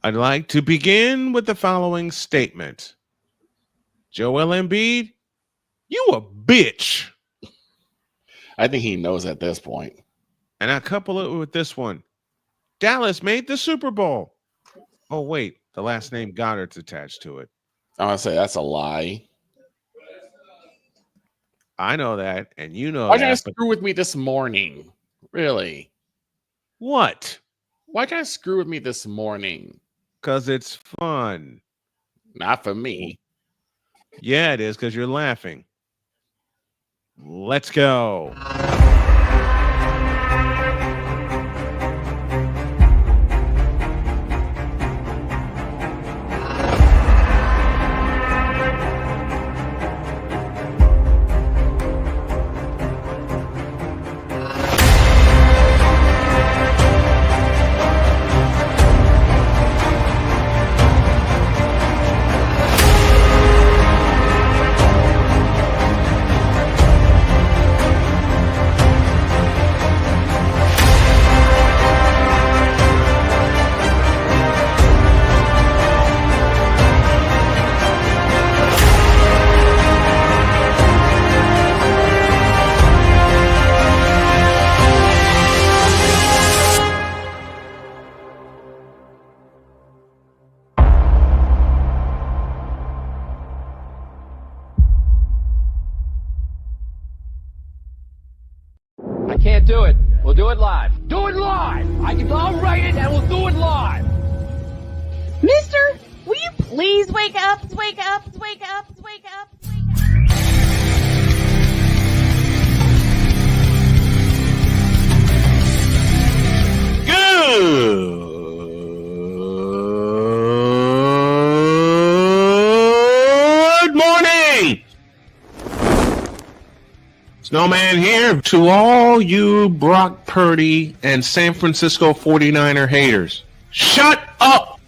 I'd like to begin with the following statement. Joel Embiid, you a bitch. I think he knows at this point. And I couple it with this one. Dallas made the Super Bowl. Oh, wait. The last name Goddard's attached to it. I'm gonna say that's a lie. I know that, and you know Why'd you that. screw with me this morning? Really? What? Why'd you screw with me this morning? Because it's fun. Not for me. Yeah, it is, because you're laughing. Let's go. I can't do it. We'll do it live. Do it live! I'll write it and we'll do it live! Mister, will you please wake up, wake up, wake up, wake up, wake up? Good morning. Snowman here to all you Brock Purdy and San Francisco 49er haters. Shut up!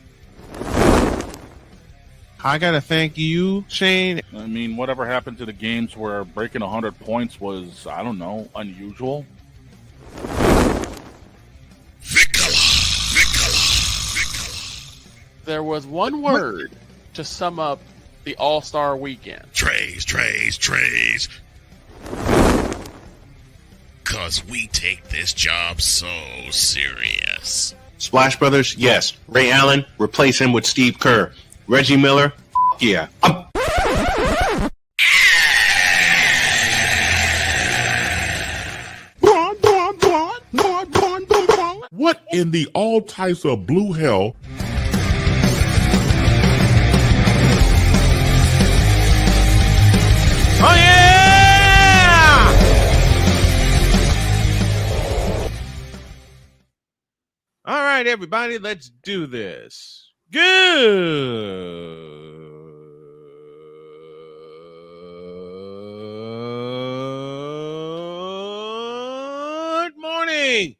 I gotta thank you, Shane. I mean, whatever happened to the games where breaking 100 points was, I don't know, unusual? There was one word to sum up the All-Star weekend. Trays. Cause we take this job so serious. Splash Brothers, yes. Ray Allen, replace him with Steve Kerr. Reggie Miller, yeah. What in the all types of blue hell? Oh yeah! All right, everybody, let's do this. Good morning.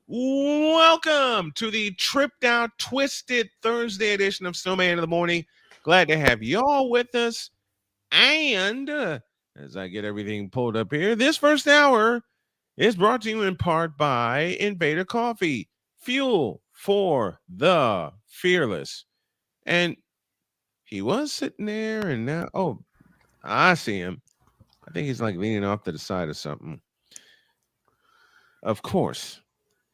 Welcome to the tripped out, twisted Thursday edition of Snowman in the Morning. Glad to have y'all with us. And as I get everything pulled up here, this first hour is brought to you in part by Invader Coffee, fuel for the fearless. And he was sitting there, and now, oh, I see him. I think he's like leaning off to the side of something. Of course,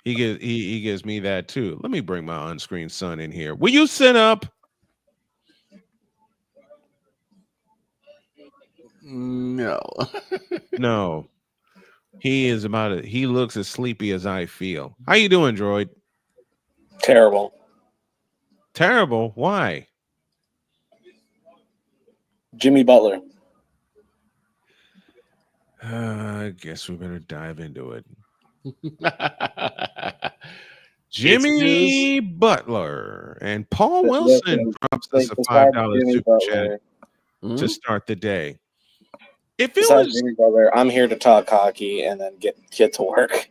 he gives me that too. Let me bring my on-screen son in here. Will you sit up? No. No. He is about it. He looks as sleepy as I feel. How you doing, Droid? Terrible. Terrible? Why? Jimmy Butler. I guess we better dive into it. Jimmy Butler and Paul Wilson drops us a $5 super chat to start the day. If it was Jimmy Butler, I'm here to talk hockey and then get to work.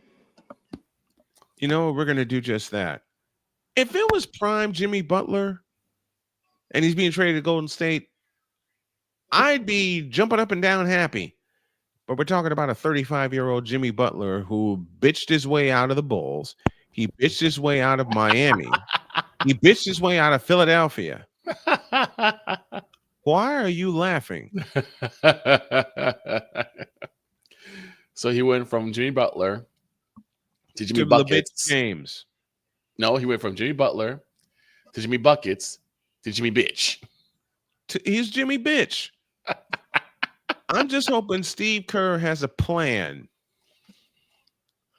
You know, we're gonna do just that. If it was prime Jimmy Butler and he's being traded to Golden State, I'd be jumping up and down happy. But we're talking about a 35-year-old Jimmy Butler who bitched his way out of the Bulls. He bitched his way out of Miami. He bitched his way out of Philadelphia. Why are you laughing? So he went from Jimmy Butler to Jimmy To LeBitch Buckets. James. No, he went from Jimmy Butler to Jimmy Buckets to Jimmy Bitch. He's Jimmy Bitch. I'm just hoping Steve Kerr has a plan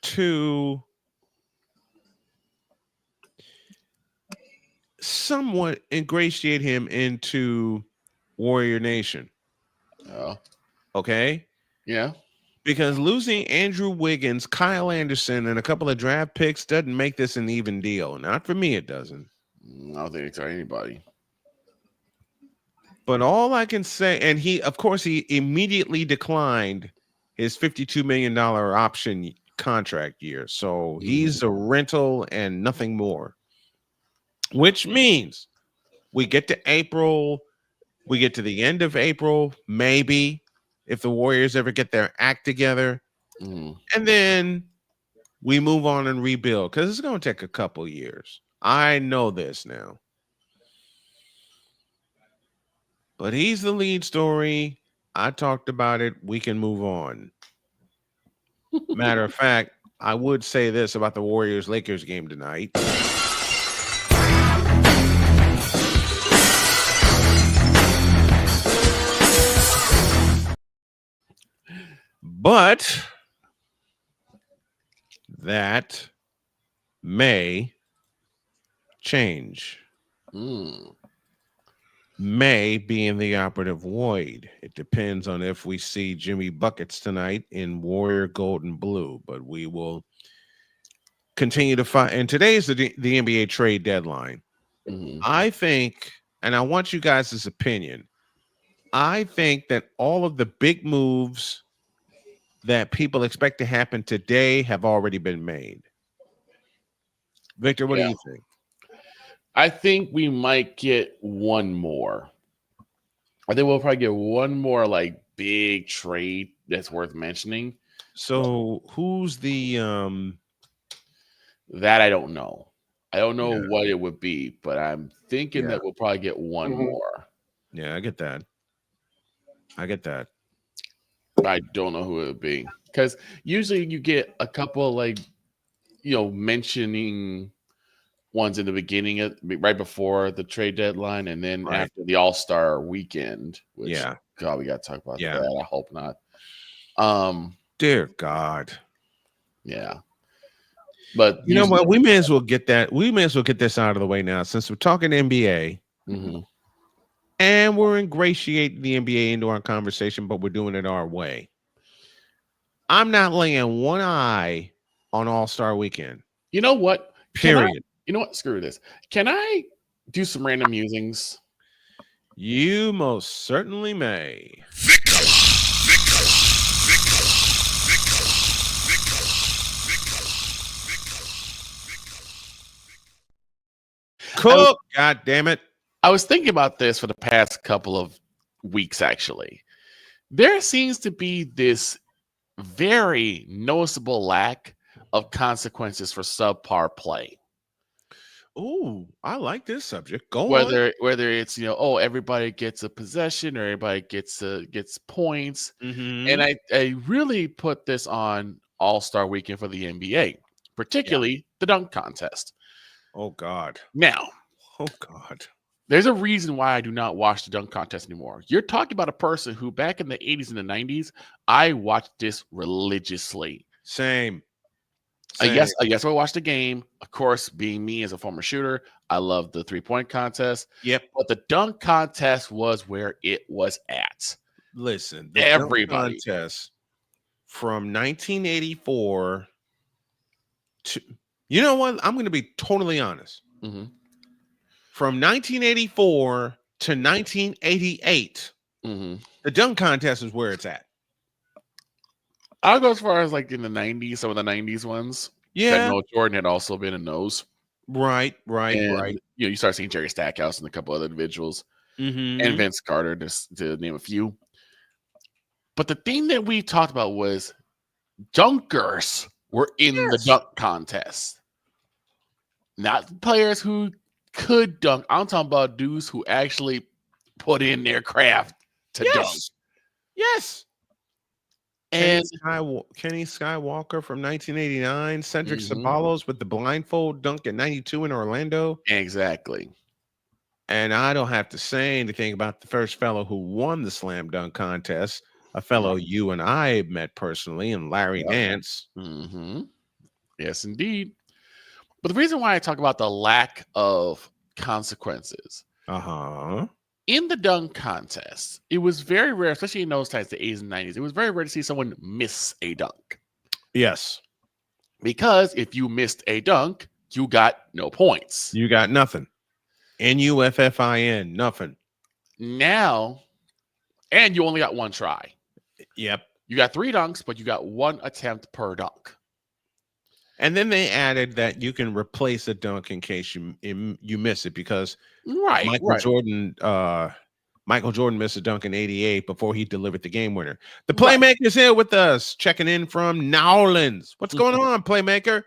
to somewhat ingratiate him into Warrior Nation. Oh, Okay? yeah. Because losing Andrew Wiggins, Kyle Anderson, and a couple of draft picks doesn't make this an even deal. Not for me, it doesn't. I don't think it's for anybody. But all I can say, and he, of course, he immediately declined his $52 million option contract year. So he's a rental and nothing more. Which means we get to April, we get to the end of April, maybe, if the Warriors ever get their act together. And then we move on and rebuild, because it's going to take a couple years. I know this now. But he's the lead story. I talked about it. We can move on. Matter of fact, I would say this about the Warriors-Lakers game tonight. But that may change. May being the operative void. It depends on if we see Jimmy Buckets tonight in Warrior Gold and Blue, but we will continue to find. And today is the NBA trade deadline. I think, and I want you guys' opinion, I think that all of the big moves that people expect to happen today have already been made. Victor, what do you think? I think we might get one more. I think we'll probably get one more like big trade that's worth mentioning. So who's the that I don't know. I don't know what it would be, but I'm thinking that we'll probably get one more. Yeah, I get that. I don't know who it would be. Because usually you get a couple like mentioning ones in the beginning right before the trade deadline, and then after the All-Star weekend, which God, we got to talk about that. I hope not. Dear God. Yeah. But you know what? We may as well get that. We may as well get this out of the way now, since we're talking NBA, and we're ingratiating the NBA into our conversation, but we're doing it our way. I'm not laying one eye on All-Star Weekend. You know what? Period. You know what? Screw this. Can I do some random musings? You most certainly may. Cook, God damn it. I was thinking about this for the past couple of weeks, actually. There seems to be this very noticeable lack of consequences for subpar play. Oh, I like this subject. Go whether on. Whether it's everybody gets a possession or everybody gets points, and I really put this on All-Star Weekend for the NBA, particularly the dunk contest. Oh God. Now, there's a reason why I do not watch the dunk contest anymore. You're talking about a person who back in the 80s and the 90s, I watched this religiously. Same. Yes, I watched the game. Of course, being me as a former shooter, I love the 3-point contest. Yep. But the dunk contest was where it was at. Listen, the everybody dunk contest from 1984 to, you know what? I'm going to be totally honest. From 1984 to 1988, the dunk contest is where it's at. I'll go as far as like in the 90s, some of the 90s ones. Yeah. Noah Jordan had also been in those. Right. You start seeing Jerry Stackhouse and a couple other individuals. And Vince Carter, just to name a few. But the thing that we talked about was dunkers were in the dunk contest. Not players who could dunk. I'm talking about dudes who actually put in their craft to dunk. Yes. And Kenny Skywalker from 1989, Cedric Mhm. Ceballos with the blindfold dunk at 92 in Orlando. exactly. And I don't have to say anything about the first fellow who won the slam dunk contest, a fellow you and I met personally, and Larry Nance. Mm-hmm. Yes, indeed. But the reason why I talk about the lack of consequences in the dunk contest, it was very rare, especially in those times, the 80s and 90s. It was very rare to see someone miss a dunk. Yes. Because if you missed a dunk, you got no points. You got nothing. NUFFIN, nothing. Now, and you only got one try. Yep. You got 3 dunks, but you got 1 attempt per dunk. And then they added that you can replace a dunk in case you miss it, because Michael Jordan missed a dunk in 88 before he delivered the game winner. The Playmaker's here with us, checking in from Nowlands. What's going on, Playmaker?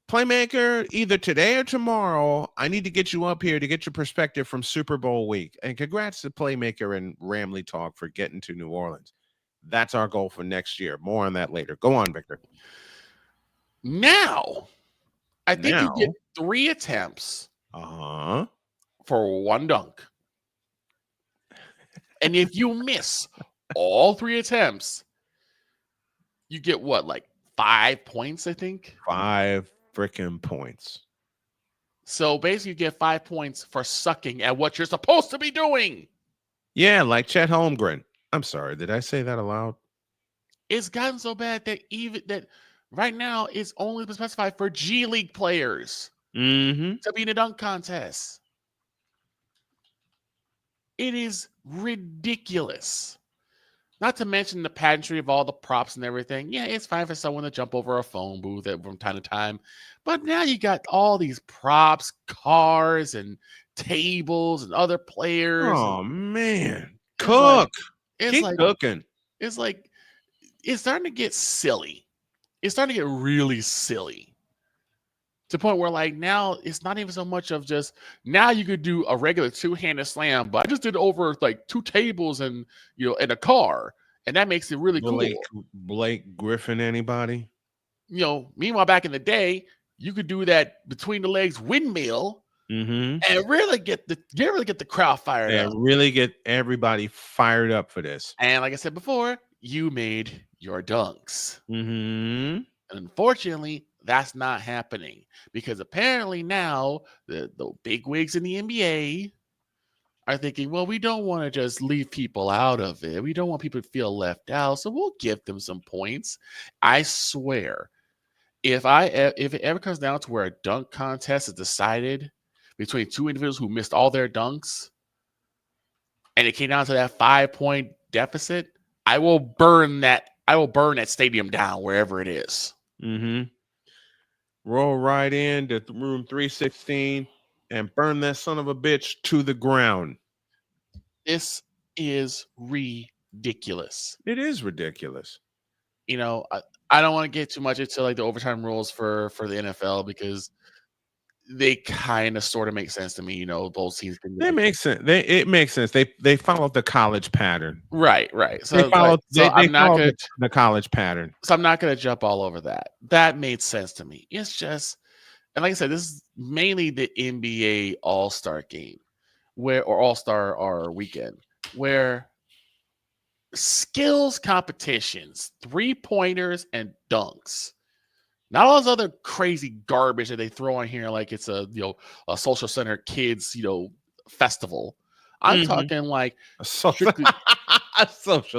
Playmaker, either today or tomorrow, I need to get you up here to get your perspective from Super Bowl week. And congrats to Playmaker and Ramley Talk for getting to New Orleans. That's our goal for next year. More on that later. Go on, Victor. Now, I think you get 3 attempts for 1 dunk. And if you miss all 3 attempts, you get what, like 5 points, I think? 5 freaking points. So basically, you get 5 points for sucking at what you're supposed to be doing. Yeah, like Chet Holmgren. I'm sorry, did I say that aloud? It's gotten so bad that right now it's only been specified for G League players to be in a dunk contest. It is ridiculous. Not to mention the pageantry of all the props and everything. Yeah, it's fine for someone to jump over a phone booth from time to time. But now you got all these props, cars, and tables and other players. Oh, man. Keep cooking. It's like, it's starting to get silly. It's starting to get really silly. To the point where, like, now it's not even so much of just, now you could do a regular 2-handed slam, but I just did over like 2 tables and, and a car. And that makes it really cool. Blake Griffin, anybody? Meanwhile, back in the day, you could do that between the legs windmill and really get the crowd fired up. Really get everybody fired up for this. And like I said before, you made your dunks. And unfortunately, that's not happening, because apparently now the big wigs in the NBA are thinking, well, we don't want to just leave people out of it. We don't want people to feel left out, so we'll give them some points. I swear, if it ever comes down to where a dunk contest is decided between 2 individuals who missed all their dunks, and it came down to that 5-point deficit, I will burn that stadium down wherever it is. Roll right in to room 316 and burn that son of a bitch to the ground. This is ridiculous. It is ridiculous. I don't want to get too much into like the overtime rules for the NFL, because they kind of sort of make sense to me. Both teams can. They make sense. It makes sense. They follow the college pattern. Right. So they follow the college pattern. So I'm not going to jump all over that. That made sense to me. It's just, and like I said, this is mainly the NBA All-Star game, or All-Star or weekend, where skills competitions, 3-pointers and dunks. Not all those other crazy garbage that they throw in here like it's a social center kids festival. I'm talking like a social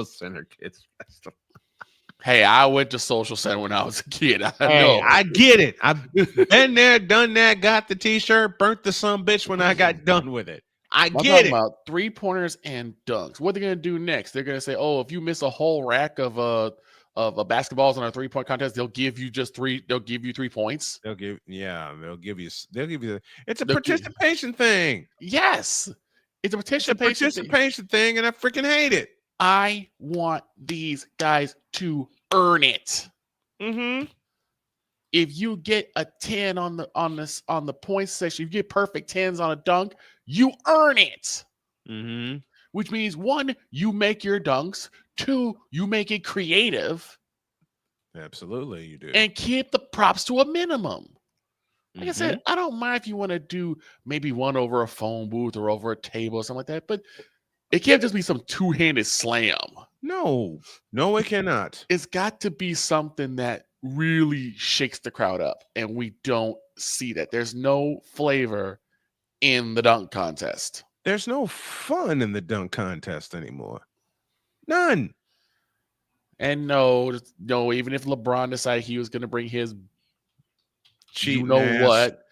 center kids festival. Hey, I went to social center when I was a kid. I get it. I've been there, done that, got the t-shirt, burnt the sumbitch when I got done with it. I'm talking about 3-pointers and dunks. What are they going to do next? They're going to say, oh, if you miss a whole rack of basketballs on our 3-point contest, they'll give you 3 points. They'll give you it's a participation thing. Yes. It's a participation thing, and I freaking hate it. I want these guys to earn it. if you get a 10 on the points section, if you get perfect 10s on a dunk, you earn it. Mm-hmm. Which means 1, you make your dunks. 2, you make it creative. Absolutely, you do. And keep the props to a minimum. Like I Mm-hmm. said, I don't mind if you want to do maybe one over a phone booth or over a table or something like that, but it can't just be some two-handed slam. No, it cannot. It's got to be something that really shakes the crowd up, and we don't see that. There's no flavor in the dunk contest. There's no fun in the dunk contest anymore. None. And no, even if LeBron decided he was going to bring his Cheating what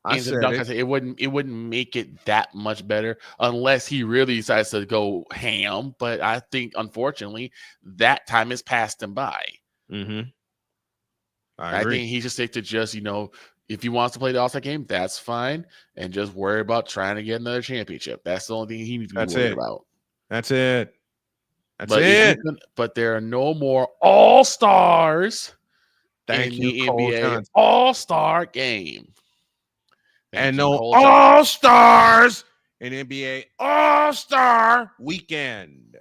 I into the said dunk it. contest, it wouldn't make it that much better unless he really decides to go ham. But I think, unfortunately, that time has passed him by. Mm-hmm. I I agree. think he should stick to just, if he wants to play the All-Star game, that's fine. And just worry about trying to get another championship. That's the only thing he needs to be worried about. That's it. But there are no more All-Stars Thank in you, the Cole NBA Johnson. All-Star game. And no All-Stars in NBA All-Star weekend.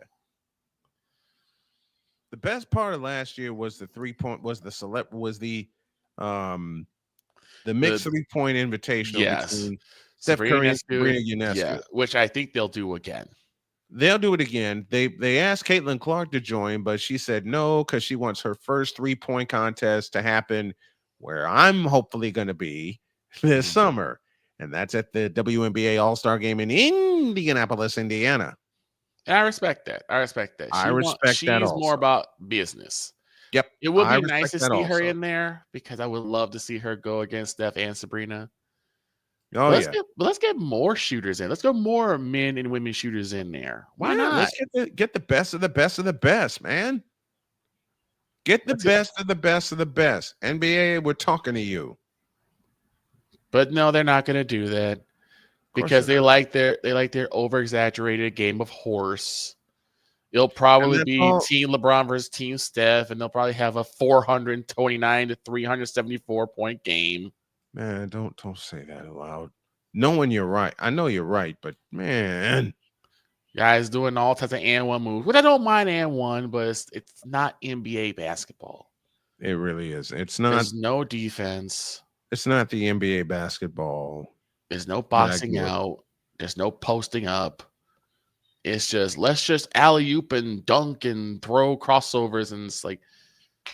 The best part of last year was the 3-point, was the mixed 3-point invitational between Steph Curry and Sabrina Ionescu. Yeah, which I think they'll do again. They'll do it again. They asked Caitlin Clark to join, but she said no because she wants her first 3-point contest to happen where I'm hopefully going to be this summer, and that's at the WNBA All-Star Game in Indianapolis, Indiana. And I respect that. She's more about business. Yep. It would be nice to see her in there because I would love to see her go against Steph and Sabrina. Let's get more shooters in. Let's go more men and women shooters in there. Why not? Let's get the best of the best of the best, man. Get the best of the best of the best. NBA, we're talking to you. But no, they're not going to do that because they like their over-exaggerated game of horse. It'll probably be Team LeBron versus Team Steph, and they'll probably have a 429 to 374 point game. Man, don't say that aloud. Knowing you're right. I know you're right, but man. Guys doing all types of and one moves. But I don't mind and one, but it's not NBA basketball. It really is. It's not. There's no defense. It's not the NBA basketball. There's no boxing out. There's no posting up. It's just let's just alley-oop and dunk and throw crossovers, and it's like.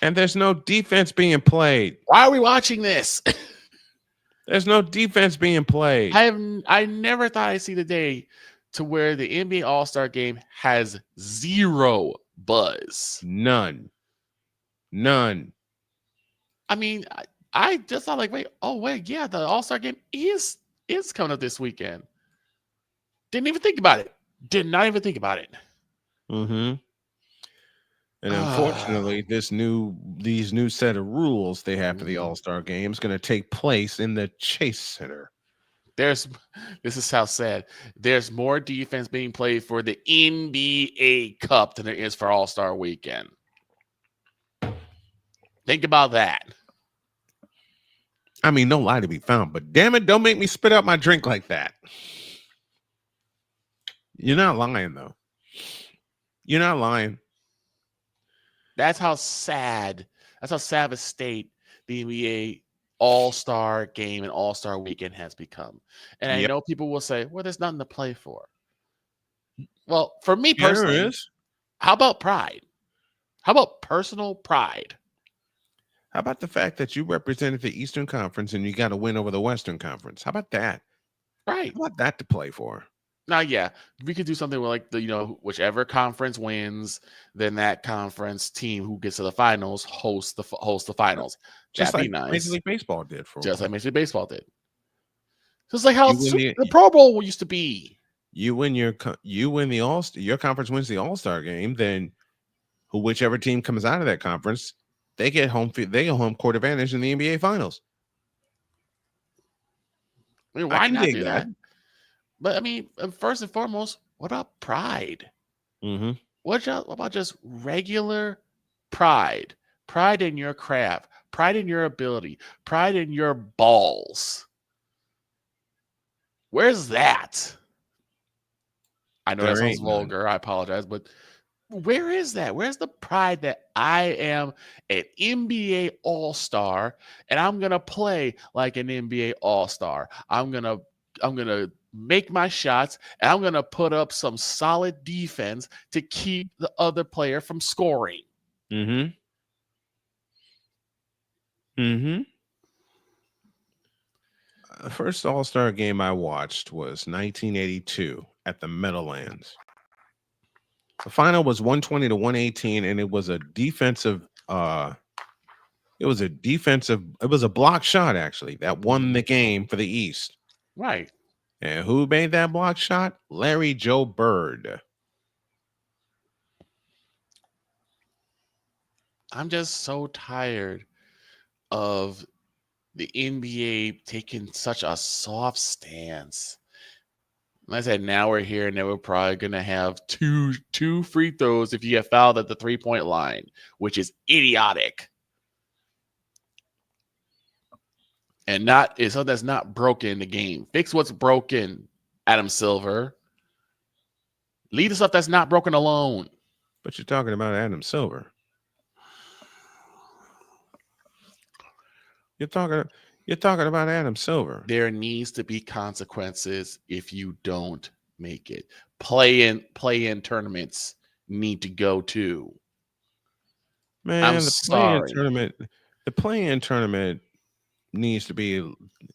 And there's no defense being played. Why are we watching this? There's no defense being played. I never thought I'd see the day to where the NBA All-Star game has zero buzz. None. I mean, I just thought the All-Star game is coming up this weekend. Didn't even think about it. Did not even think about it. Mm-hmm. And unfortunately, these new set of rules they have for the All-Star game is going to take place in the Chase Center. This is how sad. There's more defense being played for the NBA Cup than there is for All-Star Weekend. Think about that. I mean, no lie to be found, but damn it, don't make me spit out my drink like that. You're not lying, though. You're not lying. That's how sad of a state the NBA All-Star game and All-Star weekend has become. And I know people will say, well, there's nothing to play for. Well, for me personally, how about pride? How about personal pride? How about the fact that you represented the Eastern Conference and you got a win over the Western Conference? How about that? Right. How about that to play for? Now, yeah, we could do something where whichever conference wins, then that conference team who gets to the finals hosts the finals. Just That'd like be nice. Major League Baseball did for just like Major League Baseball did. Just like how the Pro Bowl used to be. You win your conference wins the All-Star game, then whichever team comes out of that conference, they get home court advantage in the NBA Finals. I mean, why not do that? But I mean, first and foremost, what about pride? Mm-hmm. What about just regular pride? Pride in your craft, pride in your ability, pride in your balls. Where's that? I know that There sounds ain't none. vulgar. I apologize, but where is that? Where's the pride that I am an NBA All-Star and I'm gonna play like an NBA All-Star? I'm gonna make my shots and I'm gonna put up some solid defense to keep the other player from scoring. Mm-hmm. Mm-hmm. The first All-Star game I watched was 1982 at the Meadowlands. The final was 120 to 118, and it was a defensive. It was a block shot actually that won the game for the East. Right. And who made that block shot? Larry Joe Bird. I'm just so tired of the NBA taking such a soft stance. Like I said, now we're here, and then we're probably gonna have two free throws if you get fouled at the 3-point line, which is idiotic. And not is something that's not broken in the game. Fix what's broken, Adam Silver. Leave the stuff that's not broken alone. But you're talking about Adam Silver. You're talking about Adam Silver. There needs to be consequences if you don't make it. Play-in tournaments need to go too. Man, I'm the sorry. The play-in tournament needs to be,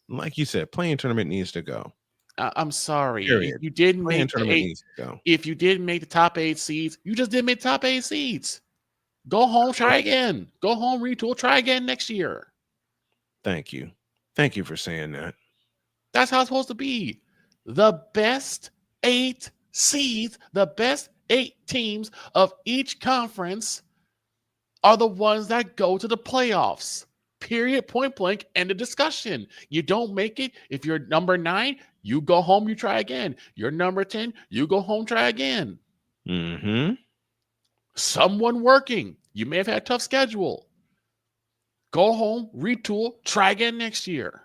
like you said, play-in tournament needs to go. I'm sorry. Period. If you didn't Play-in make the tournament eight, needs to go. if you didn't make the top 8 seeds, you just didn't make the top 8 seeds. Go home, try again. Go home, retool, try again next year. Thank you. Thank you for saying that. That's how it's supposed to be. The best 8 seeds, the best 8 teams of each conference are the ones that go to the playoffs. Period, point blank, end of discussion. You don't make it. If you're number 9, you go home, you try again. You're number 10, you go home, try again. Mm-hmm. Someone working. You may have had a tough schedule. Go home, retool, try again next year.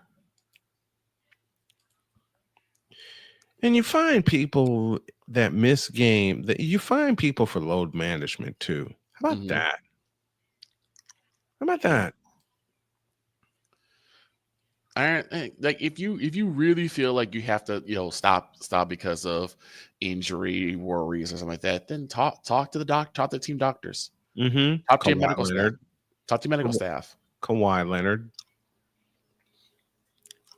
And you find people that miss game, that you find people for load management too. How about that? How about that? Like if you really feel like you have to, stop because of injury worries or something like that, then talk to the team doctors. Mm-hmm. Talk to your medical staff. Talk to your medical staff. Kawhi Leonard.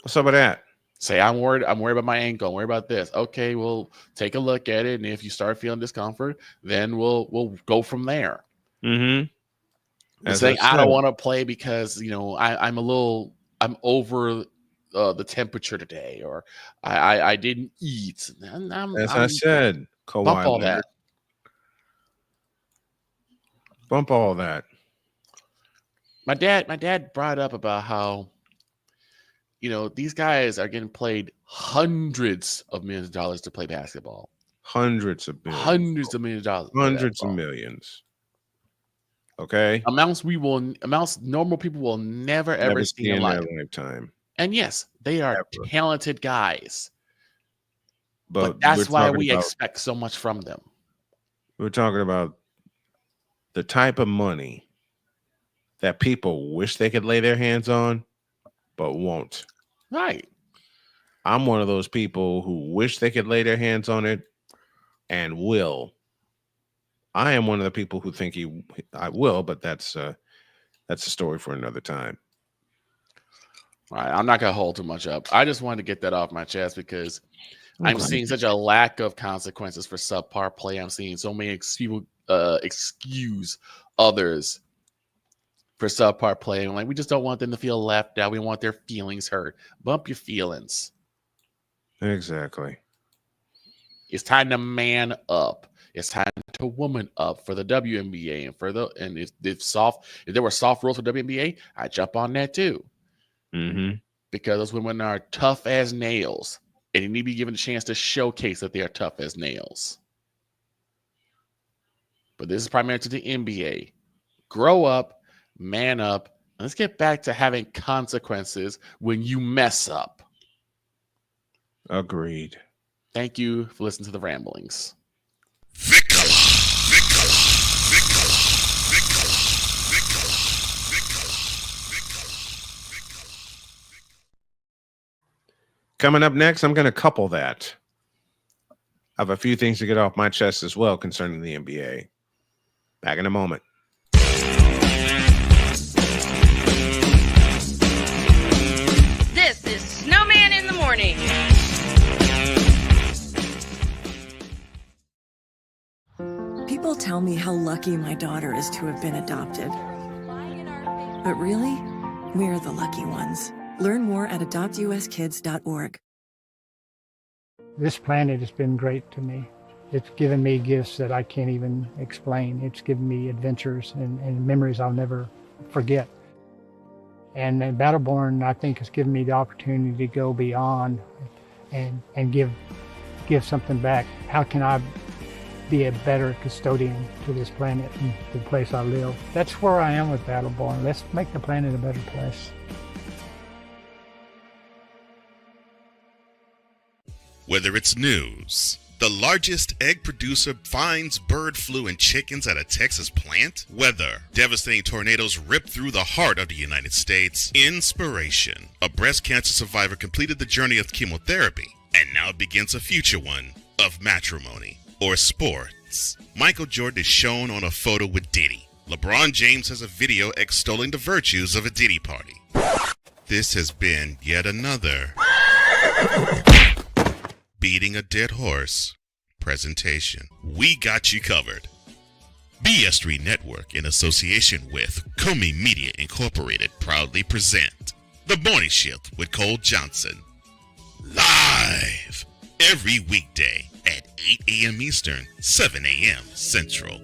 What's up with that? Say, I'm worried about my ankle. I'm worried about this. Okay, we'll take a look at it, and if you start feeling discomfort, then we'll go from there. Mm-hmm. Saying I don't want to play because I'm over the temperature today, or I didn't eat. I said, Kawhi bump all Leonard. that. Bump all that. My dad brought up about how, these guys are getting paid hundreds of millions of dollars to play basketball. Hundreds of millions. Hundreds of millions of dollars. Hundreds of millions. Okay. Amounts normal people will never ever see in their lifetime. And yes, they are talented guys. But that's why we expect so much from them. We're talking about the type of money that people wish they could lay their hands on, but won't. Right. I'm one of those people who wish they could lay their hands on it and will. I am one of the people who think I will, but that's a story for another time. All right, I'm not gonna hold too much up. I just wanted to get that off my chest because I'm seeing such a lack of consequences for subpar play. I'm seeing so many people excuse others for subpar play. I'm like, we just don't want them to feel left out. We want their feelings hurt. Bump your feelings. Exactly. It's time to man up. It's time to woman up for the WNBA and if there were soft rules for WNBA, I'd jump on that too. Mm-hmm. Because those women are tough as nails, and they need to be given a chance to showcase that they are tough as nails. But this is primarily to the NBA. Grow up, man up, Let's get back to having consequences when you mess up. Agreed. Thank you for listening to the ramblings. Coming up next, I'm going to couple that. I have a few things to get off my chest as well concerning the NBA. Back in a moment. This is Snowman in the Morning. People tell me how lucky my daughter is to have been adopted. But really, we're the lucky ones. Learn more at adoptuskids.org. This planet has been great to me. It's given me gifts that I can't even explain. It's given me adventures and memories I'll never forget. And Battleborn, I think, has given me the opportunity to go beyond and give something back. How can I be a better custodian to this planet and the place I live? That's where I am with Battleborn. Let's make the planet a better place. Whether it's news, the largest egg producer finds bird flu in chickens at a Texas plant, weather, devastating tornadoes rip through the heart of the United States, inspiration, a breast cancer survivor completed the journey of chemotherapy, and now begins a future one of matrimony or sports. Michael Jordan is shown on a photo with Diddy. LeBron James has a video extolling the virtues of a Diddy party. This has been yet another beating a dead horse presentation. We got you covered. BS3 Network, in association with Comey Media Incorporated, proudly present The Morning Shift with Cole Johnson. Live every weekday at 8 a.m. Eastern, 7 a.m. Central.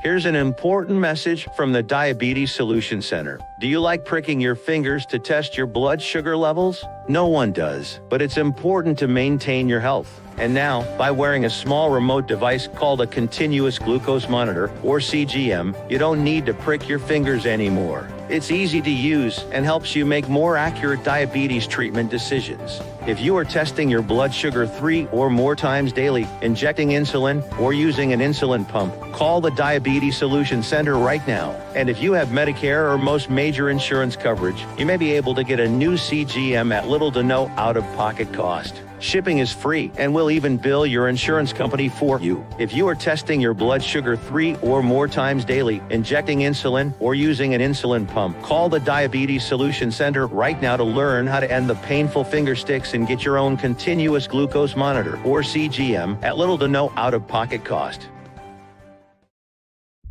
Here's an important message from the Diabetes Solution Center. Do you like pricking your fingers to test your blood sugar levels? No one does, but it's important to maintain your health. And now, by wearing a small remote device called a continuous glucose monitor, or CGM, you don't need to prick your fingers anymore. It's easy to use and helps you make more accurate diabetes treatment decisions. If you are testing your blood sugar 3 or more times daily, injecting insulin, or using an insulin pump, call the Diabetes Solution Center right now. And if you have Medicare or most major insurance coverage, you may be able to get a new CGM at little to no out-of-pocket cost. Shipping is free and will even bill your insurance company for you. If you are testing your blood sugar 3 or more times daily, injecting insulin, or using an insulin pump, call the Diabetes Solution Center right now to learn how to end the painful finger sticks and get your own continuous glucose monitor, or CGM, at little to no out-of-pocket cost.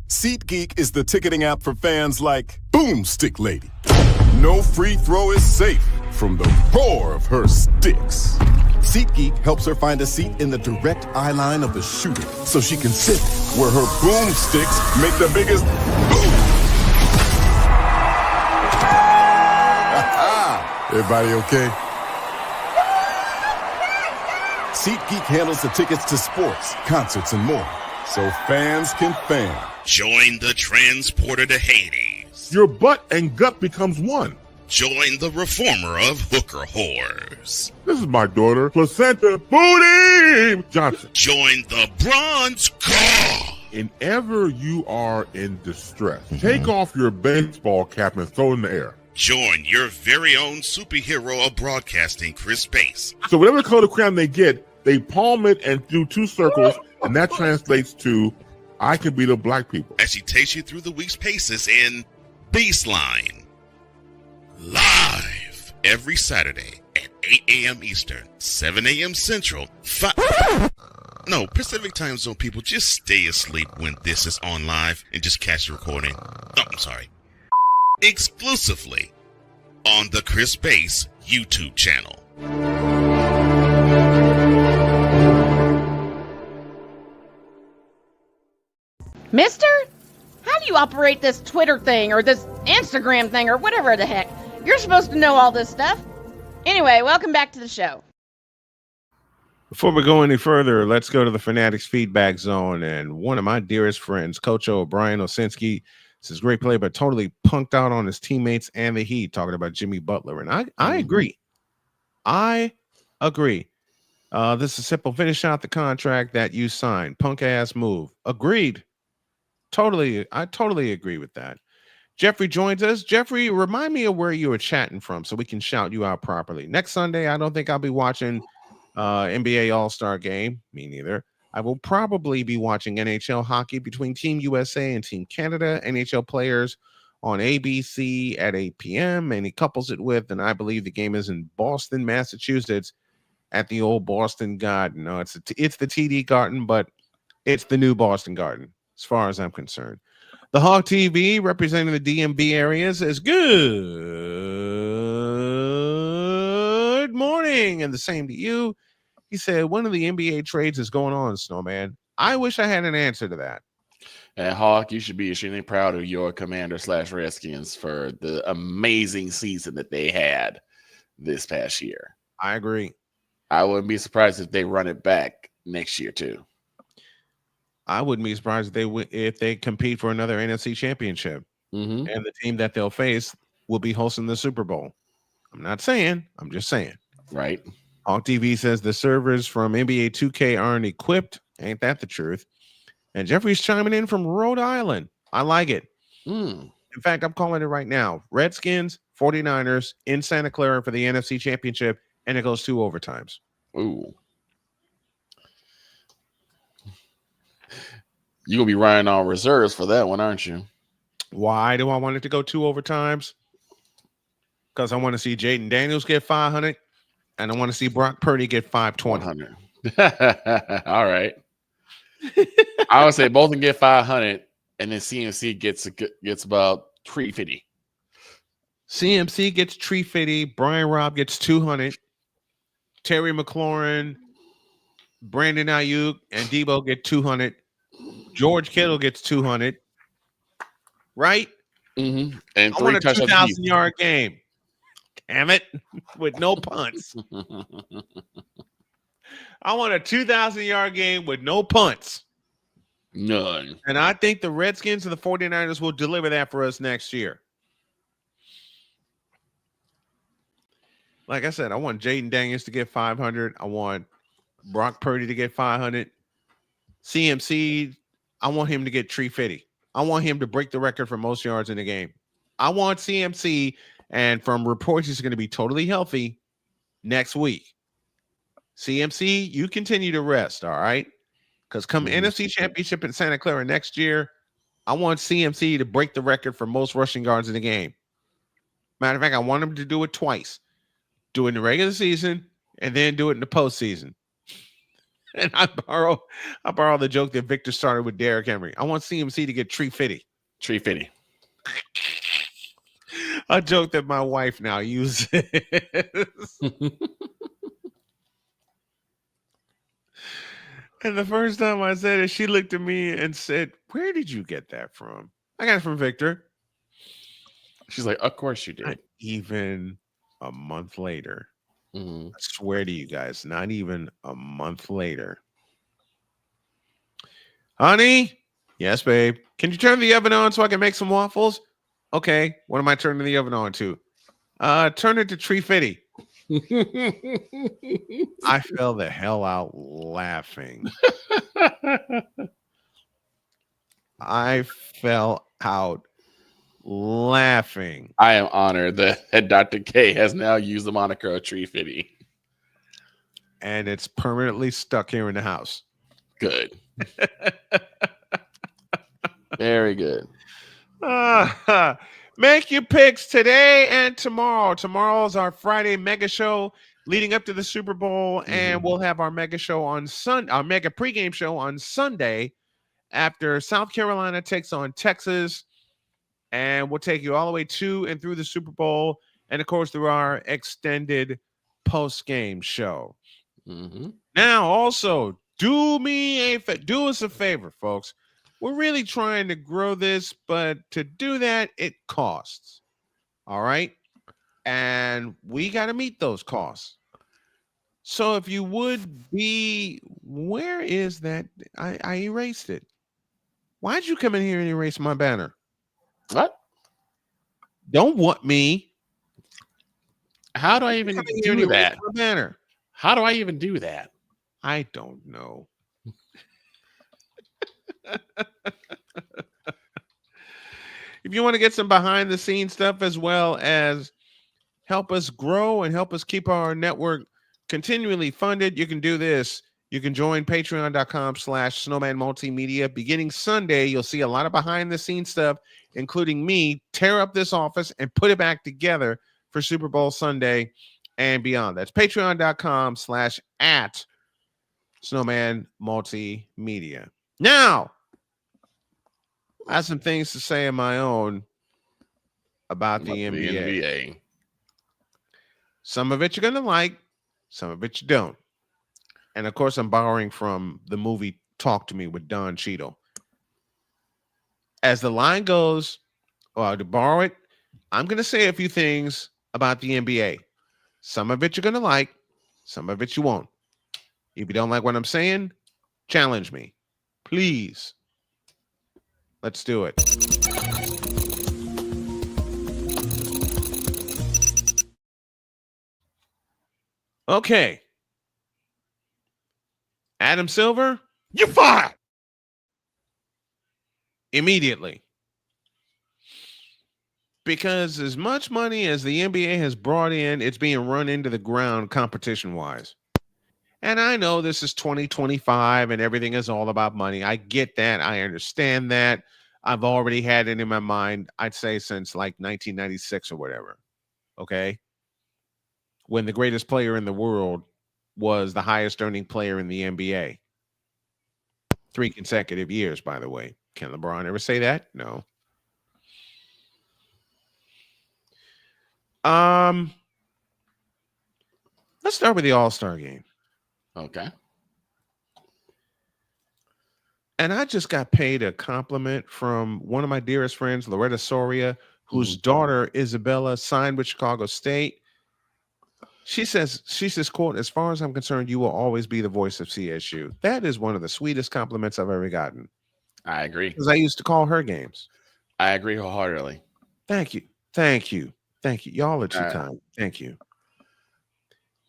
SeatGeek is the ticketing app for fans like Boomstick Lady. No free throw is safe from the roar of her sticks. SeatGeek helps her find a seat in the direct eye line of the shooter so she can sit where her boomsticks make the biggest boom. Everybody okay? SeatGeek handles the tickets to sports, concerts, and more, so fans can fan. Join the transporter to Hades. Your butt and gut becomes one. Join the reformer of hooker whores. This is my daughter, Placenta Booty Johnson. Join the bronze car. Whenever you are in distress, take off your baseball cap and throw it in the air. Join your very own superhero of broadcasting, Chris Bass. So whatever color crayon they get, they palm it and do 2 circles, and that translates to, I can beat up black people. As she takes you through the week's paces in Baseline. Live every Saturday at 8 a.m. Eastern, 7 a.m. Central, No, Pacific Time Zone people, just stay asleep when this is on live and just catch the recording. Oh, I'm sorry. Exclusively on the Chris Bass YouTube channel. Mister? How do you operate this Twitter thing or this Instagram thing or whatever the heck? You're supposed to know all this stuff. Anyway, welcome back to the show. Before we go any further, let's go to the Fanatics feedback zone. And one of my dearest friends, Coach O'Brien Osinski, says great play, but totally punked out on his teammates and the Heat, talking about Jimmy Butler. And I agree. I agree. This is simple. Finish out the contract that you signed. Punk ass move. Agreed. Totally. I totally agree with that. Jeffrey joins us. Jeffrey, remind me of where you were chatting from so we can shout you out properly. Next Sunday, I don't think I'll be watching NBA All-Star game. Me neither. I will probably be watching NHL hockey between Team USA and Team Canada. NHL players on ABC at 8 p.m. And he couples it with, and I believe the game is in Boston, Massachusetts, at the old Boston Garden. No, it's the TD Garden, but it's the new Boston Garden, as far as I'm concerned. The Hawk TV representing the DMV area says good morning, and the same to you. He said, one of the NBA trades is going on, Snowman. I wish I had an answer to that. And Hawk, you should be extremely proud of your Commander/Redskins for the amazing season that they had this past year. I agree. I wouldn't be surprised if they run it back next year too. I wouldn't be surprised if they compete for another NFC championship. And the team that they'll face will be hosting the Super Bowl. I'm not saying, I'm just saying. Right. Hawk TV says the servers from NBA 2K aren't equipped. Ain't that the truth? And Jeffrey's chiming in from Rhode Island. I like it. In fact, I'm calling it right now. Redskins, 49ers in Santa Clara for the NFC championship, and it goes 2 overtimes. Ooh. You're going to be riding on reserves for that one, aren't you? Why do I want it to go 2 overtimes? Because I want to see Jaden Daniels get 500, and I want to see Brock Purdy get 520. 100. All right. I would say both of them get 500, and then CMC gets about 350. CMC gets 350. Brian Robb gets 200. Terry McLaurin, Brandon Ayuk, and Debo get 200. George Kittle gets 200. Right? And I want a 2,000-yard game. Damn it. With no punts. I want a 2,000-yard game with no punts. None. And I think the Redskins and the 49ers will deliver that for us next year. Like I said, I want Jaden Daniels to get 500. I want Brock Purdy to get 500. CMC, I want him to get 350. I want him to break the record for most yards in the game. I want CMC, and from reports, he's going to be totally healthy next week. CMC, you continue to rest, all right? Because come NFC Championship in Santa Clara next year, I want CMC to break the record for most rushing yards in the game. Matter of fact, I want him to do it twice. Do it in the regular season and then do it in the postseason. And I borrow the joke that Victor started with Derrick Henry. I want CMC to get 350. 350. A joke that my wife now uses. And the first time I said it, she looked at me and said, "Where did you get that from?" I got it from Victor. She's like, "Of course you did." Not even a month later. I swear to you guys, not even a month later. Honey? Yes, babe. Can you turn the oven on so I can make some waffles? Okay. What am I turning the oven on to? Turn it to 350. I fell the hell out laughing. I fell out laughing. I am honored that Dr. K has now used the moniker of 350. And it's permanently stuck here in the house. Good. Very good. Make your picks today and tomorrow. Tomorrow's our Friday mega show leading up to the Super Bowl, and we'll have our mega show on Sunday, our mega pregame show on Sunday after South Carolina takes on Texas, and we'll take you all the way to and through the Super Bowl, and of course through our extended post-game show. Now, also, do us a favor, folks. We're really trying to grow this, but to do that, it costs. All right? And we got to meet those costs. So if you would be, where is that? I erased it. Why'd you come in here and erase my banner? What? Don't want me. How do I even do that? My banner. How do I even do that? I don't know. If you want to get some behind the scenes stuff as well as help us grow and help us keep our network continually funded, you can do this. You can join patreon.com/snowman multimedia. Beginning Sunday, you'll see a lot of behind the scenes stuff, including me tear up this office and put it back together for Super Bowl Sunday and beyond. That's patreon.com/@snowman multimedia. Now, I have some things to say of my own about the NBA. Some of it you're going to like, some of it you don't. And of course, I'm borrowing from the movie Talk to Me with Don Cheadle. As the line goes, or to borrow it, I'm going to say a few things about the NBA. Some of it you're going to like, some of it you won't. If you don't like what I'm saying, challenge me. Please. Let's do it. Okay. Adam Silver, you're fired immediately. Because as much money as the NBA has brought in, it's being run into the ground competition-wise. And I know this is 2025 and everything is all about money. I get that. I understand that. I've already had it in my mind, I'd say since like 1996 or whatever. Okay? When the greatest player in the world was the highest earning player in the NBA. 3 consecutive years, by the way. Can LeBron ever say that? No. Let's start with the All-Star game. Okay. And I just got paid a compliment from one of my dearest friends, Loretta Soria, whose daughter, Isabella, signed with Chicago State. She says, quote, as far as I'm concerned, you will always be the voice of CSU. That is one of the sweetest compliments I've ever gotten. I agree. Because I used to call her games. I agree wholeheartedly. Thank you. Thank you. Thank you. Y'all are too kind. Thank you.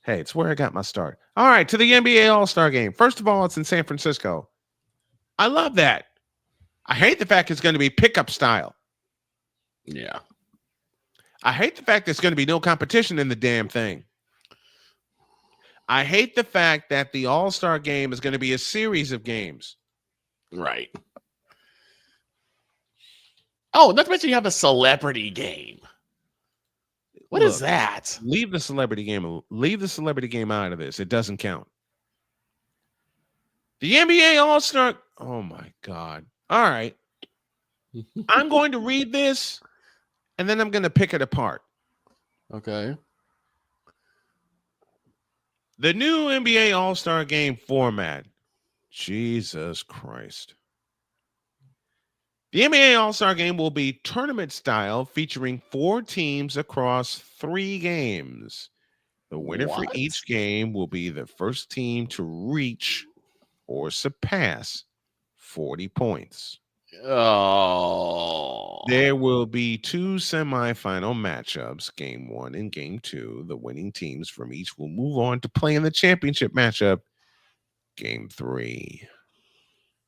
Hey, it's where I got my start. All right, to the NBA All-Star game. First of all, it's in San Francisco. I love that. I hate the fact it's going to be pickup style. Yeah. I hate the fact there's going to be no competition in the damn thing. I hate the fact that the All-Star game is going to be a series of games. Right. Oh, not to mention you have a celebrity game. What is that? Leave the celebrity game. Leave the celebrity game out of this. It doesn't count. The NBA All-Star. Oh my God. All right. I'm going to read this and then I'm going to pick it apart. Okay. The new NBA All-Star game format. Jesus Christ. The NBA All-Star game will be tournament style, featuring 4 teams across 3 games. The winner for each game will be the first team to reach or surpass 40 points. Oh. There will be 2 semifinal matchups, game 1 and game 2. The winning teams from each will move on to play in the championship matchup, game 3.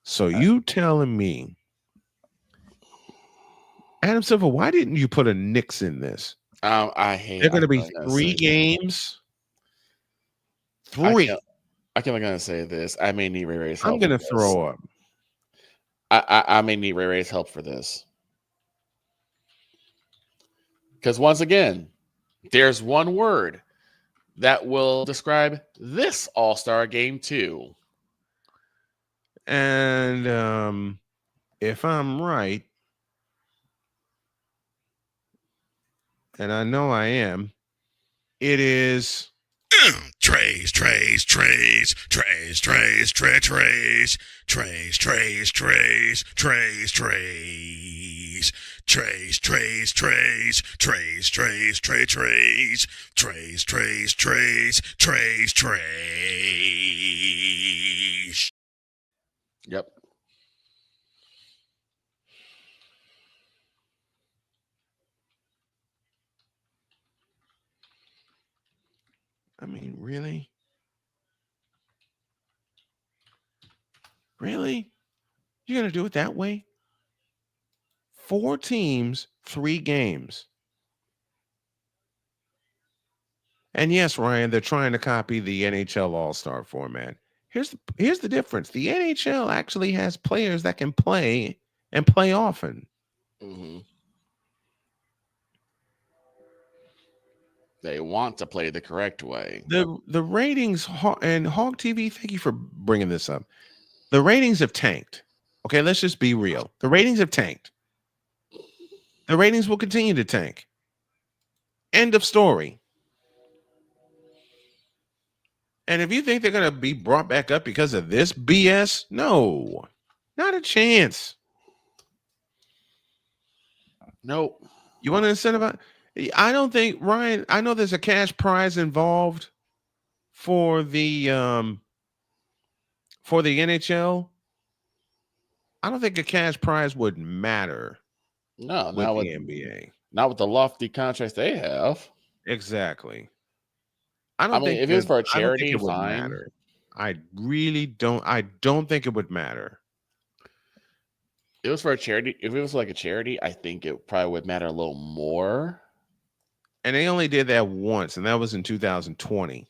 So you telling me, Adam Silver, why didn't you put a Knicks in this? I hate. They're going to be 3 games. 3. I can't going to say this. I may need Ray Ray's help. I'm going to throw up. I may need Ray Ray's help for this. Because once again, there's one word that will describe this All-Star game too. And if I'm right, and I know I am, it is Trays, trays, trays, trays, trays, trays, trays, trays, trays, trays, trays, trays. Trays, trays, trays, trays, trays, tray, trays, trays, trays, trays, trays, trays. Yep. I mean, really? Really? You're going to do it that way? 4 teams, 3 games. And yes, Ryan, they're trying to copy the NHL All-Star format. Here's the difference. The NHL actually has players that can play and play often. Mm-hmm. They want to play the correct way. The ratings, and Hog TV, thank you for bringing this up. The ratings have tanked. Okay, let's just be real. The ratings have tanked. The ratings will continue to tank. End of story. And if you think they're going to be brought back up because of this BS, no, not a chance. Nope. You want to incentivize? I don't think, Ryan, I know there's a cash prize involved for the NHL. I don't think a cash prize would matter. No, with not the with NBA. Not with the lofty contracts they have. Exactly. I mean, if it was for a charity, it would fine. matter. I really don't. I don't think it would matter. It was for a charity. If it was like a charity, I think it probably would matter a little more. And they only did that once, and that was in 2020.